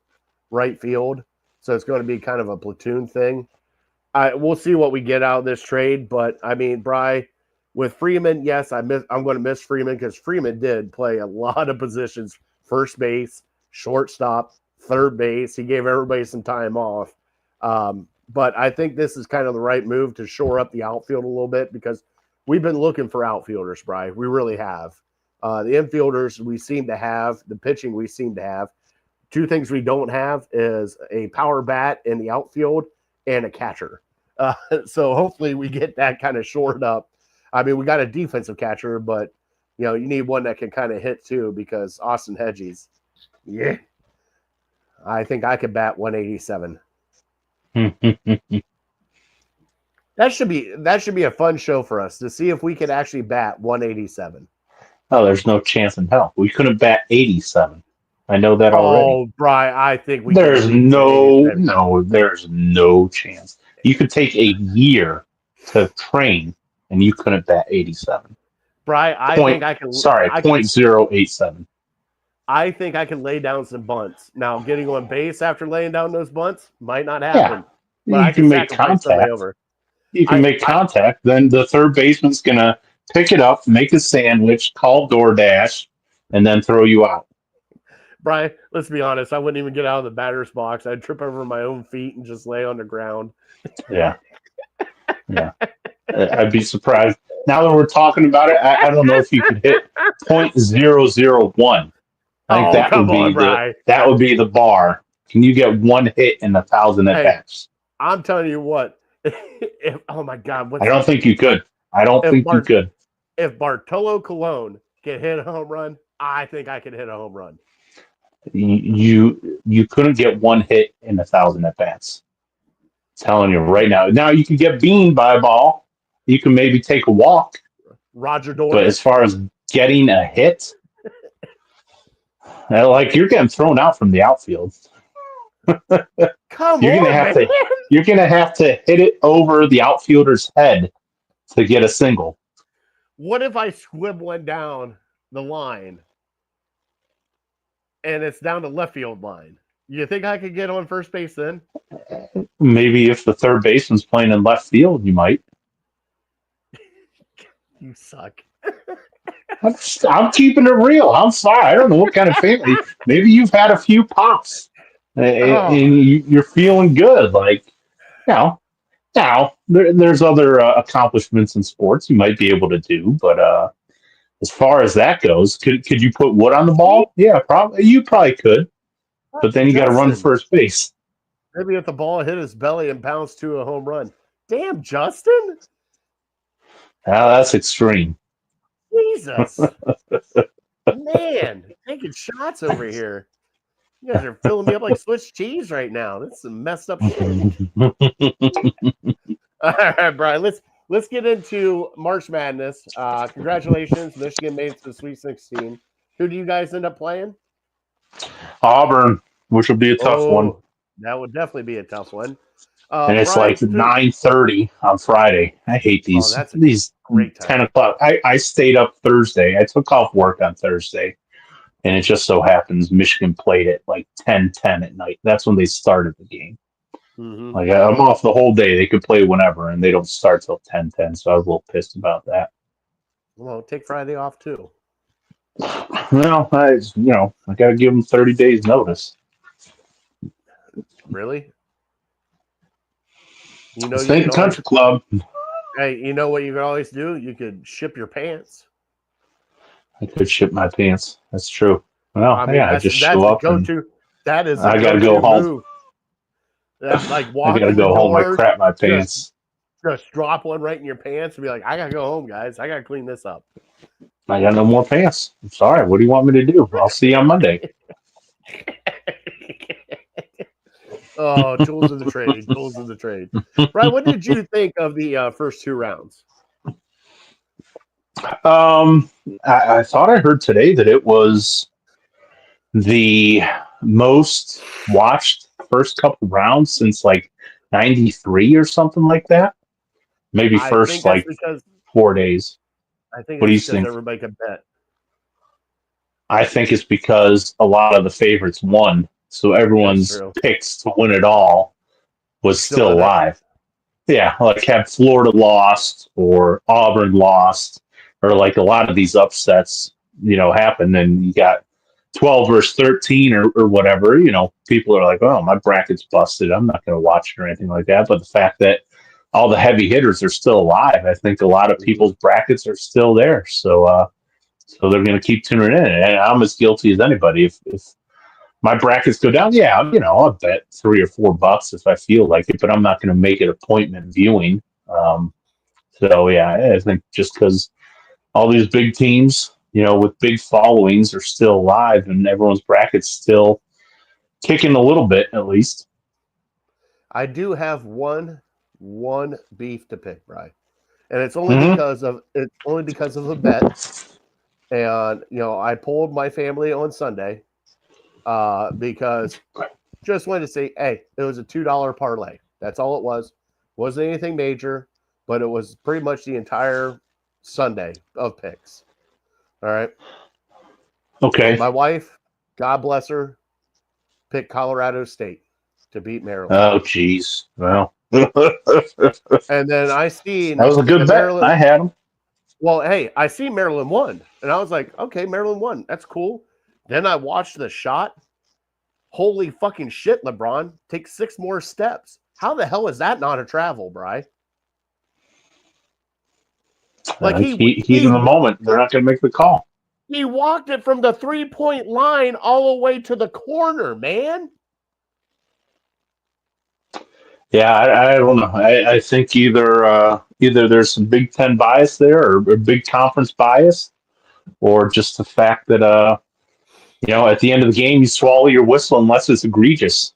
right field. So it's going to be kind of a platoon thing. We'll see what we get out of this trade. But, I mean, Bri, with Freeman, yes, I'm going to miss Freeman because Freeman did play a lot of positions. First base, shortstop, third base. He gave everybody some time off. But I think this is kind of the right move to shore up the outfield a little bit because we've been looking for outfielders, Bri. We really have. The infielders we seem to have, the pitching we seem to have. Two things we don't have is a power bat in the outfield and a catcher. So hopefully we get that kind of shored up. I mean, we got a defensive catcher, but, you need one that can kind of hit too because Austin Hedges, yeah, I think I could bat 187. That should be a fun show for us to see if we could actually bat 187. Oh, there's no chance in hell. We couldn't bat 87. I know that already. Oh, Bri, I think we there's there's no chance. You could take a year to train and you couldn't bat 87. Bri, I think I can. Sorry, 0.087. I think I can lay down some bunts. Now, getting on base after laying down those bunts might not happen. Yeah. But you can make contact. You can make contact. Then the third baseman's going to pick it up, make a sandwich, call DoorDash, and then throw you out. Bri, let's be honest. I wouldn't even get out of the batter's box. I'd trip over my own feet and just lay on the ground. Yeah. Yeah. I'd be surprised. Now that we're talking about it, I don't know if you could hit 0.001. I think that would be the bar. Can you get one hit in 1,000 at bats? I'm telling you what. Oh my God! I don't think you could. You could. If Bartolo Colon can hit a home run, I think I could hit a home run. You couldn't get one hit in 1,000 at bats. Telling you right now. Now you can get beamed by a ball. You can maybe take a walk. Roger Dorn. But as far as getting a hit, you're getting thrown out from the outfield. You're gonna have to hit it over the outfielder's head to get a single. What if I squib one down the line and it's down the left field line? You think I could get on first base then? Maybe if the third baseman's playing in left field, you might. You suck. I'm keeping it real. I'm sorry. I don't know what kind of family. Maybe you've had a few pops and you're feeling good. Now there's other accomplishments in sports you might be able to do, but as far as that goes, could you put wood on the ball? Yeah, you probably could. But then you got to run to first base. Maybe if the ball hit his belly and bounced to a home run. Damn, Justin. That's extreme. Jesus. Man, taking shots over here. You guys are filling me up like Swiss cheese right now. That's some messed up shit. All right, Brian, let's get into March Madness. Congratulations. Michigan made it to the Sweet 16. Who do you guys end up playing? Auburn, which will be a tough one. That would definitely be a tough one. And it's Brian, 9:30 on Friday. I hate these great time. 10 o'clock. I stayed up Thursday. I took off work on Thursday. And it just so happens Michigan played at 10:10 at night. That's when they started the game. Mm-hmm. I'm off the whole day. They could play whenever, and they don't start till 10:10. So I was a little pissed about that. Well, take Friday off too. Well, I got to give them 30 days notice. Really? State Country Club. Hey, you know what you could always do? You could ship your pants. I could ship my pants. That's true. Well, I just show up. That is. I got to go home. Move. That's like I walking. got to go home. I crap my pants. Just drop one right in your pants and be like, "I gotta go home, guys. I gotta clean this up." I got no more pants. I'm sorry. What do you want me to do? I'll see you on Monday. Oh, tools of the trade. Tools of the trade. Brian, what did you think of the first 2 rounds? I thought I heard today that it was the most watched first couple rounds since like 93 or something like that. Maybe I think first that's like because 4 days. I think What do you it's because think? everybody could bet. I think it's because a lot of the favorites won, so That's everyone's true. picks to win it all was still in it. alive. Yeah, like had Florida lost or Auburn lost, or like a lot of these upsets, happen, and you got 12 versus 13 or whatever. People are like, "Oh, my bracket's busted. I'm not going to watch it or anything like that." But the fact that all the heavy hitters are still alive, I think a lot of people's brackets are still there. So they're going to keep tuning in, and I'm as guilty as anybody. If my brackets go down, yeah, I'll bet $3 or $4 if I feel like it, but I'm not going to make it appointment viewing. So yeah, I think just because all these big teams, with big followings are still alive and everyone's bracket's still kicking a little bit at least. I do have one beef to pick, Brian, and it's only because of a bet. And I pulled my family on Sunday because just wanted to say, hey, it was a $2 parlay. That's all it was. Wasn't anything major, but it was pretty much the entire Sunday of picks. All right. Okay. My wife, God bless her, picked Colorado State to beat Maryland. Oh, geez. Well. And then I seen that was a good bet. Maryland, I had them. Well, hey, I see Maryland won, and I was like, okay, Maryland won. That's cool. Then I watched the shot. Holy fucking shit, LeBron. Take 6 more steps. How the hell is that not a travel, Bri? Like he's in the moment. They're not going to make the call. He walked it from the 3-point line all the way to the corner, man. Yeah, I don't know. I think either there's some Big Ten bias there or big conference bias, or just the fact that at the end of the game you swallow your whistle unless it's egregious.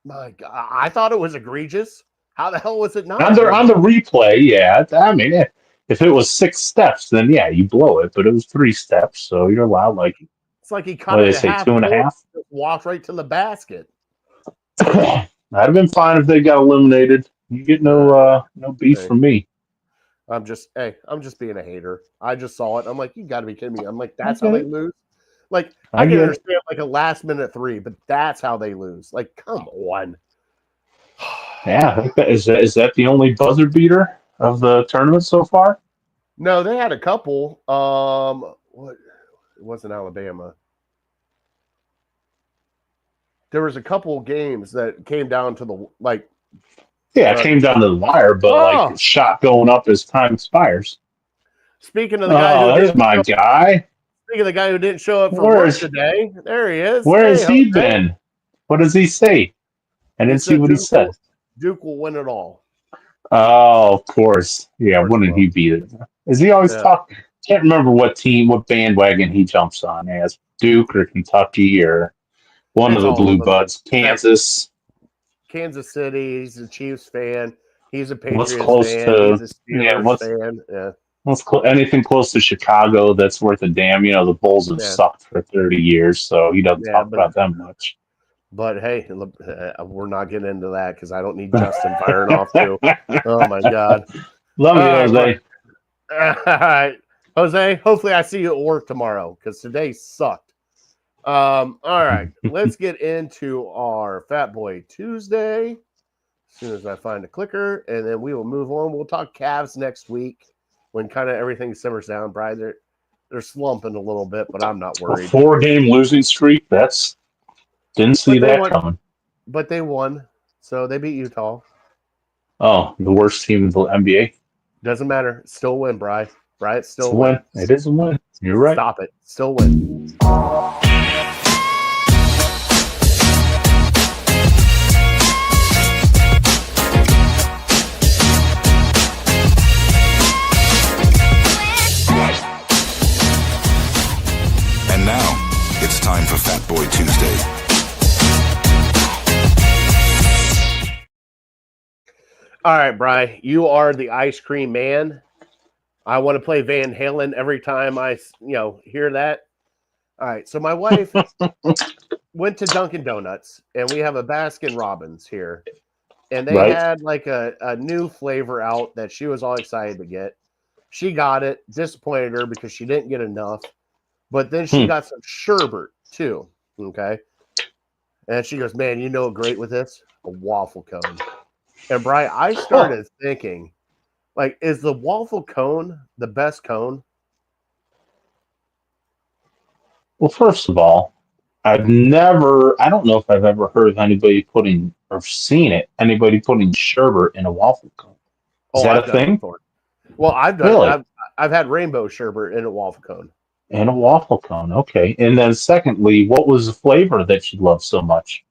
My God, I thought it was egregious. How the hell was it not? On the replay, yeah. I mean, if it was 6 steps, then yeah, you blow it. But it was 3 steps, so you're allowed like. It's like he cut it in half. 2.5. Walked right to the basket. I'd have been fine if they got eliminated. You get no beef from me. I'm just being a hater. I just saw it. I'm like, you got to be kidding me. I'm like, that's how they lose. Like, I can understand like a last minute 3, but that's how they lose. Like, come on. Yeah, is that the only buzzer beater of the tournament so far? No, they had a couple. What? It wasn't Alabama. There was a couple games that came down to the like. Yeah, it came down to the wire, but like shot going up as time expires. Speaking of the guy there's my guy. Speaking of the guy who didn't show up for work today, there he is. Where has he been? What does he say? I didn't see what he said. Duke will win it all. Oh, of course. Yeah, wouldn't he beat it? Is he always talking? Can't remember what bandwagon he jumps on as Duke or Kentucky or one of the Blue Buds. Kansas City. He's a Chiefs fan. He's a Patriots fan. He's a Steelers fan. Yeah. Anything close to Chicago that's worth a damn. The Bulls have sucked for 30 years, so he doesn't talk about them much. But hey, we're not getting into that because I don't need Justin firing off too. Oh my God. Love you, Jose. All right. Jose, hopefully I see you at work tomorrow because today sucked. All right. Let's get into our Fat Boy Tuesday as soon as I find a clicker, and then we will move on. We'll talk Cavs next week when kind of everything simmers down. Brian, they're slumping a little bit, but I'm not worried. A 4-game losing streak. Didn't see that coming. But they won, so they beat Utah. Oh, the worst team in the NBA. Doesn't matter. Still win, Bri. Bri, it's still a win. It is a win. You're right. Stop it. Still win. All right, Bri, you are the ice cream man. I want to play Van Halen every time I hear that. All right, so my wife went to Dunkin' Donuts, and we have a Baskin Robbins here, and they Right? had like a new flavor out that she was all excited to get. She got it, disappointed her because she didn't get enough, but then she Hmm. got some sherbet too. Okay, and she goes, "Man, you know, what great with this a waffle cone." And Bri, I started thinking, like, is the waffle cone the best cone? Well, first of all, I don't know if I've ever heard of anybody putting or seen anybody putting sherbet in a waffle cone. Is Oh, that I've a done it thing? before. Well, I've done. Really? I've had rainbow sherbet in a waffle cone. In a waffle cone. Okay. And then secondly, what was the flavor that you love so much?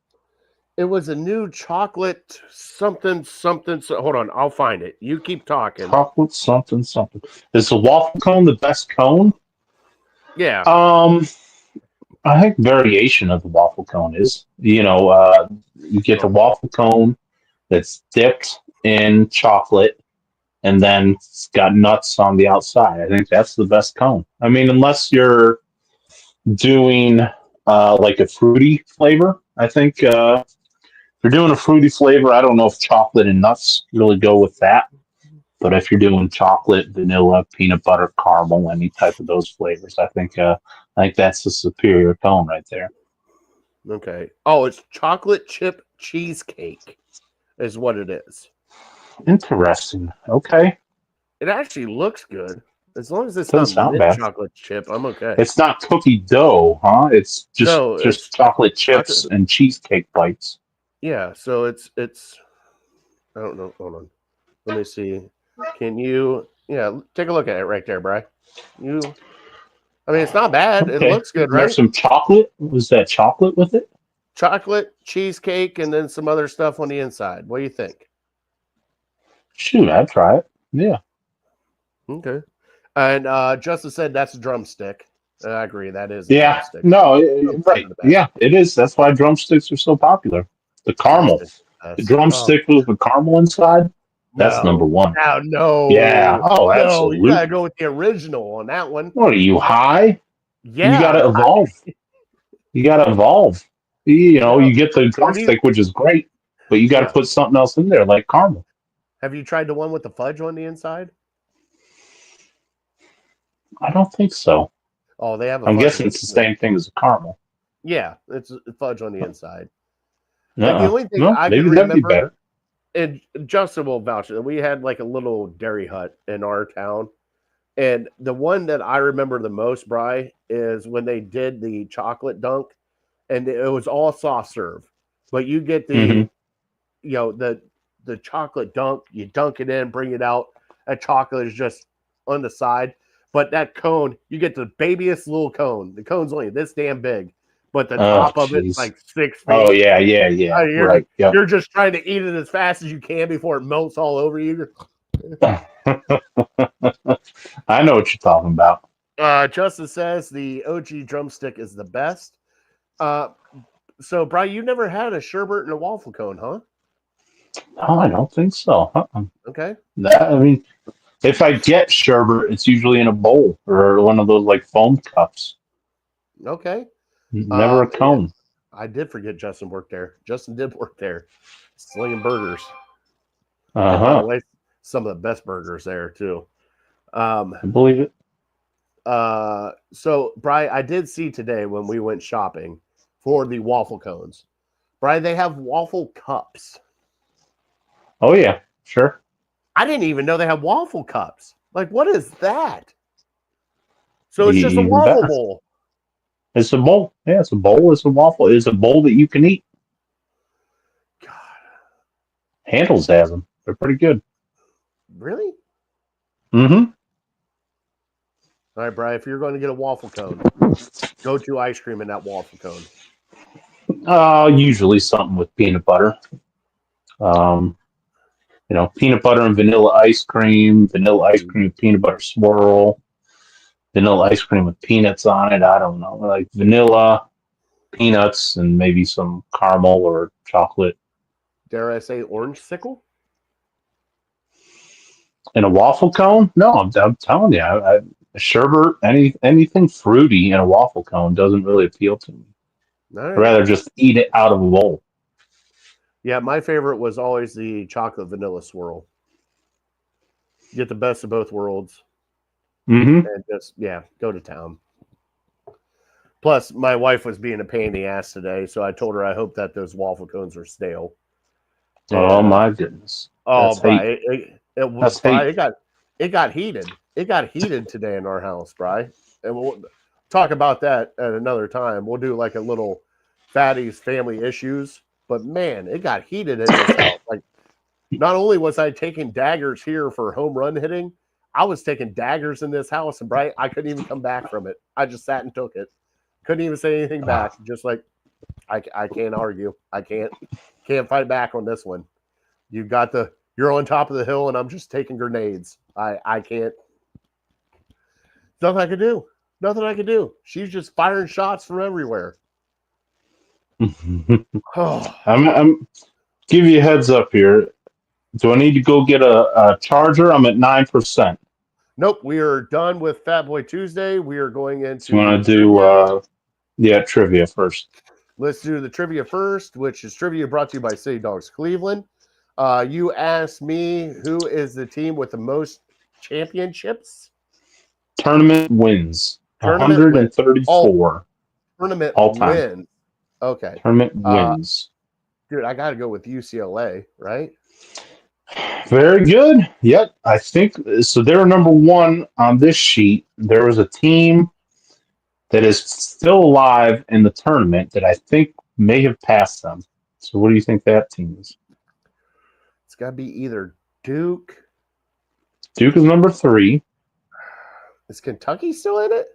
It was a new chocolate something something. So, hold on, I'll find it. You keep talking. Chocolate something something. Is the waffle cone the best cone? Yeah. Um, I think variation of the waffle cone is, you get the Oh, waffle cone that's dipped in chocolate and then it's got nuts on the outside. I think that's the best cone. I mean, unless you're doing like a fruity flavor, I think if you're doing a fruity flavor, I don't know if chocolate and nuts really go with that. But if you're doing chocolate, vanilla, peanut butter, caramel, any type of those flavors, I think that's the superior cone right there. okay. Oh, it's chocolate chip cheesecake, is what it is. Interesting. Okay, It actually looks good. As long as it's not doesn't sound mint bad. chocolate chip, I'm okay. It's not cookie dough, huh? It's just No, just it's chocolate chips chocolate. and cheesecake bites. Yeah, so it's. I don't know. Hold on. Let me see. Can you? Yeah, take a look at it right there, Bri. You. I mean, it's not bad. It Okay. looks good, There's right? some chocolate. Was that chocolate with it? Chocolate, cheesecake, and then some other stuff on the inside. What do you think? Shoot, I'd try it. Yeah. Okay. And Justin said that's a drumstick. I agree. That is a Yeah. drumstick. No, Drumsticks right. are the best. Yeah, it is. That's why drumsticks are so popular. The caramel. Drumsticks are the The best. Oh drumstick with the caramel inside, that's number no! one. Now Yeah. no, Oh, no! You gotta absolutely. go with the original on that one. What are you high? You got Yeah. to evolve. You got to evolve. No. You get the Have you? drumstick, which is great, but you got to Yeah. put something else in there, like caramel. Have you tried the one with the fudge on the inside? I don't think so. Oh, they have a I'm fudge guessing one. it's the same thing as a caramel. Yeah, it's fudge on the inside. Like the Uh-uh. only thing No, I can maybe that'd be remember, better. and Justin will vouch that we had like a little dairy hut in our town. And the one that I remember the most, Bri, is when they did the chocolate dunk, and it was all soft serve. But you get Hmm. the chocolate dunk, you dunk it in, bring it out. That chocolate is just on the side. But that cone, you get the babyest little cone. The cone's only this damn big, but the Oh, top of it's jeez. like 6 feet. Oh, yeah, yeah, yeah. You're Right. just Yep. you're just trying to eat it as fast as you can before it melts all over you. I know what you're talking about. Justin says the OG drumstick is the best. Uh, so, Brian, you never had a sherbet and a waffle cone, huh? Oh, I don't think so. Okay. I mean, if I get sherbet, it's usually in a bowl or one of those like foam cups. Okay. Never a Yeah, cone. I did forget Justin worked there. Justin did work there, slinging burgers. Uh And by the huh. way, some of the best burgers there too. Um, I believe it. so Brian, I did see today when we went shopping for the waffle cones. Brian, they have waffle cups. Oh yeah, sure. I didn't even know they have waffle cups. Like, what is that? So it's just a Even waffle better. bowl. It's a bowl. Yeah, it's a bowl. It's a waffle. It's a bowl that you can eat. God, Handles has them. They're pretty good. really? Mm-hmm. All right, Brian, if you're going to get a waffle cone, go to ice cream in that waffle cone. Usually something with peanut butter. Um, peanut butter and vanilla ice cream with peanut butter swirl, vanilla ice cream with peanuts on it. I don't know, like vanilla, peanuts, and maybe some caramel or chocolate. Dare I say orange sickle? In a waffle cone? No, I'm telling you, sherbet, anything fruity in a waffle cone doesn't really appeal to me. All I'd right. rather just eat it out of a bowl. Yeah, my favorite was always the chocolate vanilla swirl. Get the best of both worlds Mm-hmm. and just go to town. Plus, my wife was being a pain in the ass today, so I told her I hope that those waffle cones are stale. Oh And my goodness, oh, that's hate. Bri, That's Bri, hate. it got heated. It got heated today in our house, Bri, and we'll talk about that at another time. We'll do like a little Fatty's family issues, but man, it got heated in this house. Like, not only was I taking daggers here for home run hitting, I was taking daggers in this house, and Bri, I couldn't even come back from it. I just sat and took it. Couldn't even say anything back. Just like I can't argue. I can't fight back on this one. You're on top of the hill and I'm just taking grenades. I can't. Nothing I could do. Nothing I could do. She's just firing shots from everywhere. Oh, I'm give you a heads up here. Do I need to go get a charger? I'm at 9%. nope. We are done with Fat Boy Tuesday. We are going So into you the want to do trivia first. Let's do the trivia first, which is trivia brought to you by City Dogs Cleveland. You asked me who is the team with the most championships? Tournament wins. Tournament win. 134 Tournament all time. win. Okay. Tournament wins. Dude, I got to go with UCLA, right? Very good. Yep. I think so. They're number one on this sheet. There was a team that is still alive in the tournament that I think may have passed them. So what do you think that team is? It's got to be either Duke. Duke is number 3. Is Kentucky still in it?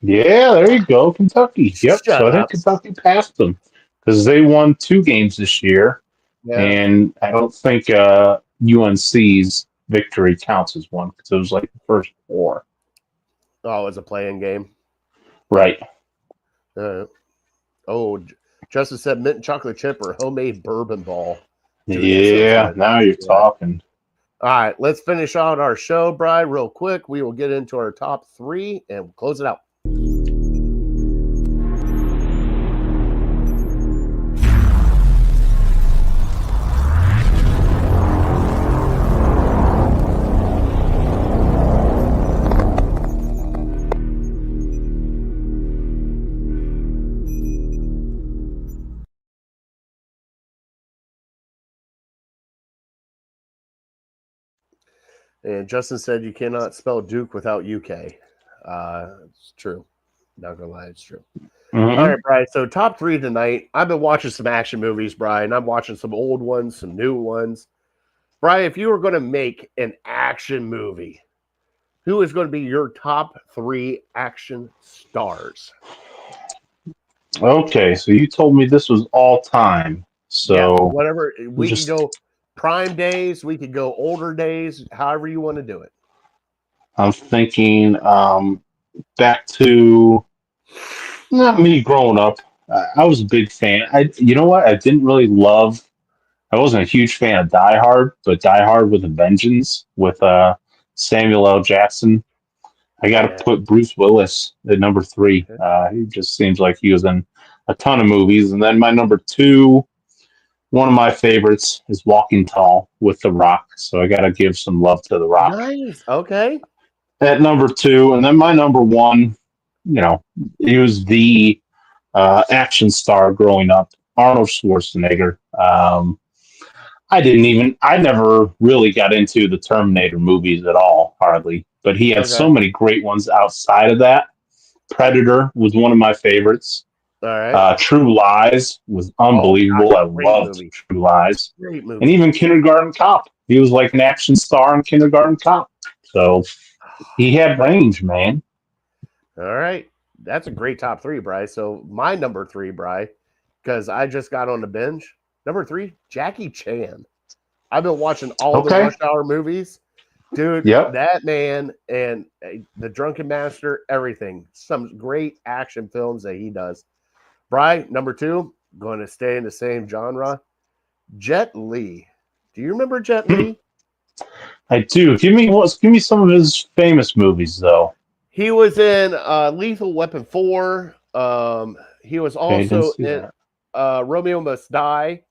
Yeah, there you go. Kentucky. Yep. Shut So I think up. Kentucky passed them because they won 2 games this year. Yeah. And I don't think UNC's victory counts as one because it was like the first 4. Oh, it was a playing game. Right. Justin said mint chocolate chip or homemade bourbon ball. Dude, yeah, now you're talking. All right, let's finish out our show, Bri, real quick. We will get into our top 3 and close it out. And Justin said you cannot spell Duke without UK. It's true. Not gonna lie, it's true. Mm-hmm. All right, Brian. So top 3 tonight. I've been watching some action movies, Brian. I'm watching some old ones, some new ones. Brian, if you were going to make an action movie, who is going to be your top 3 action stars? Okay, so you told me this was all time. So whatever. We can go prime days. We could go older days. However you want to do it. I'm thinking back to not me growing up. I was a big fan. You know what? I didn't really love. I wasn't a huge fan of Die Hard, but Die Hard with a Vengeance with Samuel L. Jackson. I got to put Bruce Willis at number 3. He just seems like he was in a ton of movies. And then my number 2, one of my favorites is Walking Tall with The Rock. So I got to give some love to The Rock. Nice. Okay. At number 2, and then my number 1, he was the action star growing up, Arnold Schwarzenegger. I never really got into the Terminator movies at all, hardly. But he had so many great ones outside of that. Predator was one of my favorites. All right. True Lies was unbelievable. I loved True Lies. Great movie. And even Kindergarten Cop. He was like an action star in Kindergarten Cop. So he had range, man. All right. That's a great top 3, Bri. So my number 3, Bri, because I just got on the binge. Number 3, Jackie Chan. I've been watching all the Rush Hour movies. Dude, that man and The Drunken Master, everything. Some great action films that he does. Bri, number 2, going to stay in the same genre. Jet Li. Do you remember Jet Li? I do. Give me some of his famous movies though. He was in Lethal Weapon 4. He was Okay, didn't also see in that. Romeo Must Die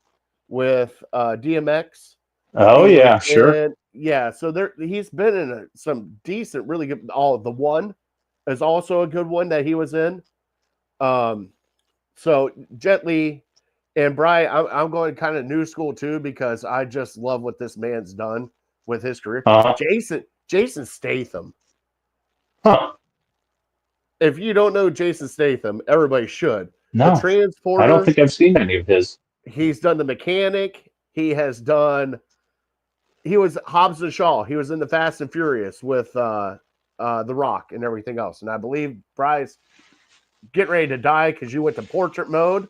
with DMX. Oh He was yeah, sure. so he's been in some decent, really good. The One is also a good one that he was in. So Jet Li and Bri, I'm going kind of new school too because I just love what this man's done with his career. Uh Jason Statham. huh. If you don't know Jason Statham, everybody should. The No, I don't Transporter. think I've seen any of his. He's done The Mechanic. He was Hobbs and Shaw. He was in the Fast and Furious with The Rock and everything else. And I believe Bry's getting ready to die because you went to portrait mode.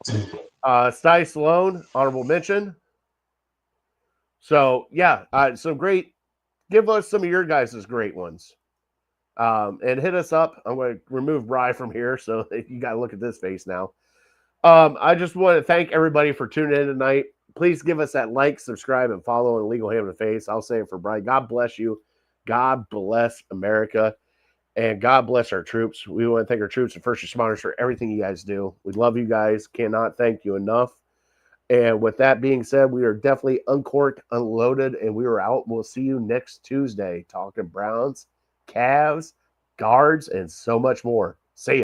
Sty Stallone, honorable mention. So yeah, some great. Give us some of your guys' great ones. And hit us up. I'm going to remove Bri from here, so you got to look at this face now. I just want to thank everybody for tuning in tonight. Please give us that like, subscribe, and follow on Illegal Ham in the Face. I'll say it for Brian. God bless you. God bless America. And God bless our troops. We want to thank our troops and first responders for everything you guys do. We love you guys. Cannot thank you enough. And with that being said, we are definitely uncorked, unloaded, and we are out. We'll see you next Tuesday talking Browns, Cavs, Guards, and so much more. See ya.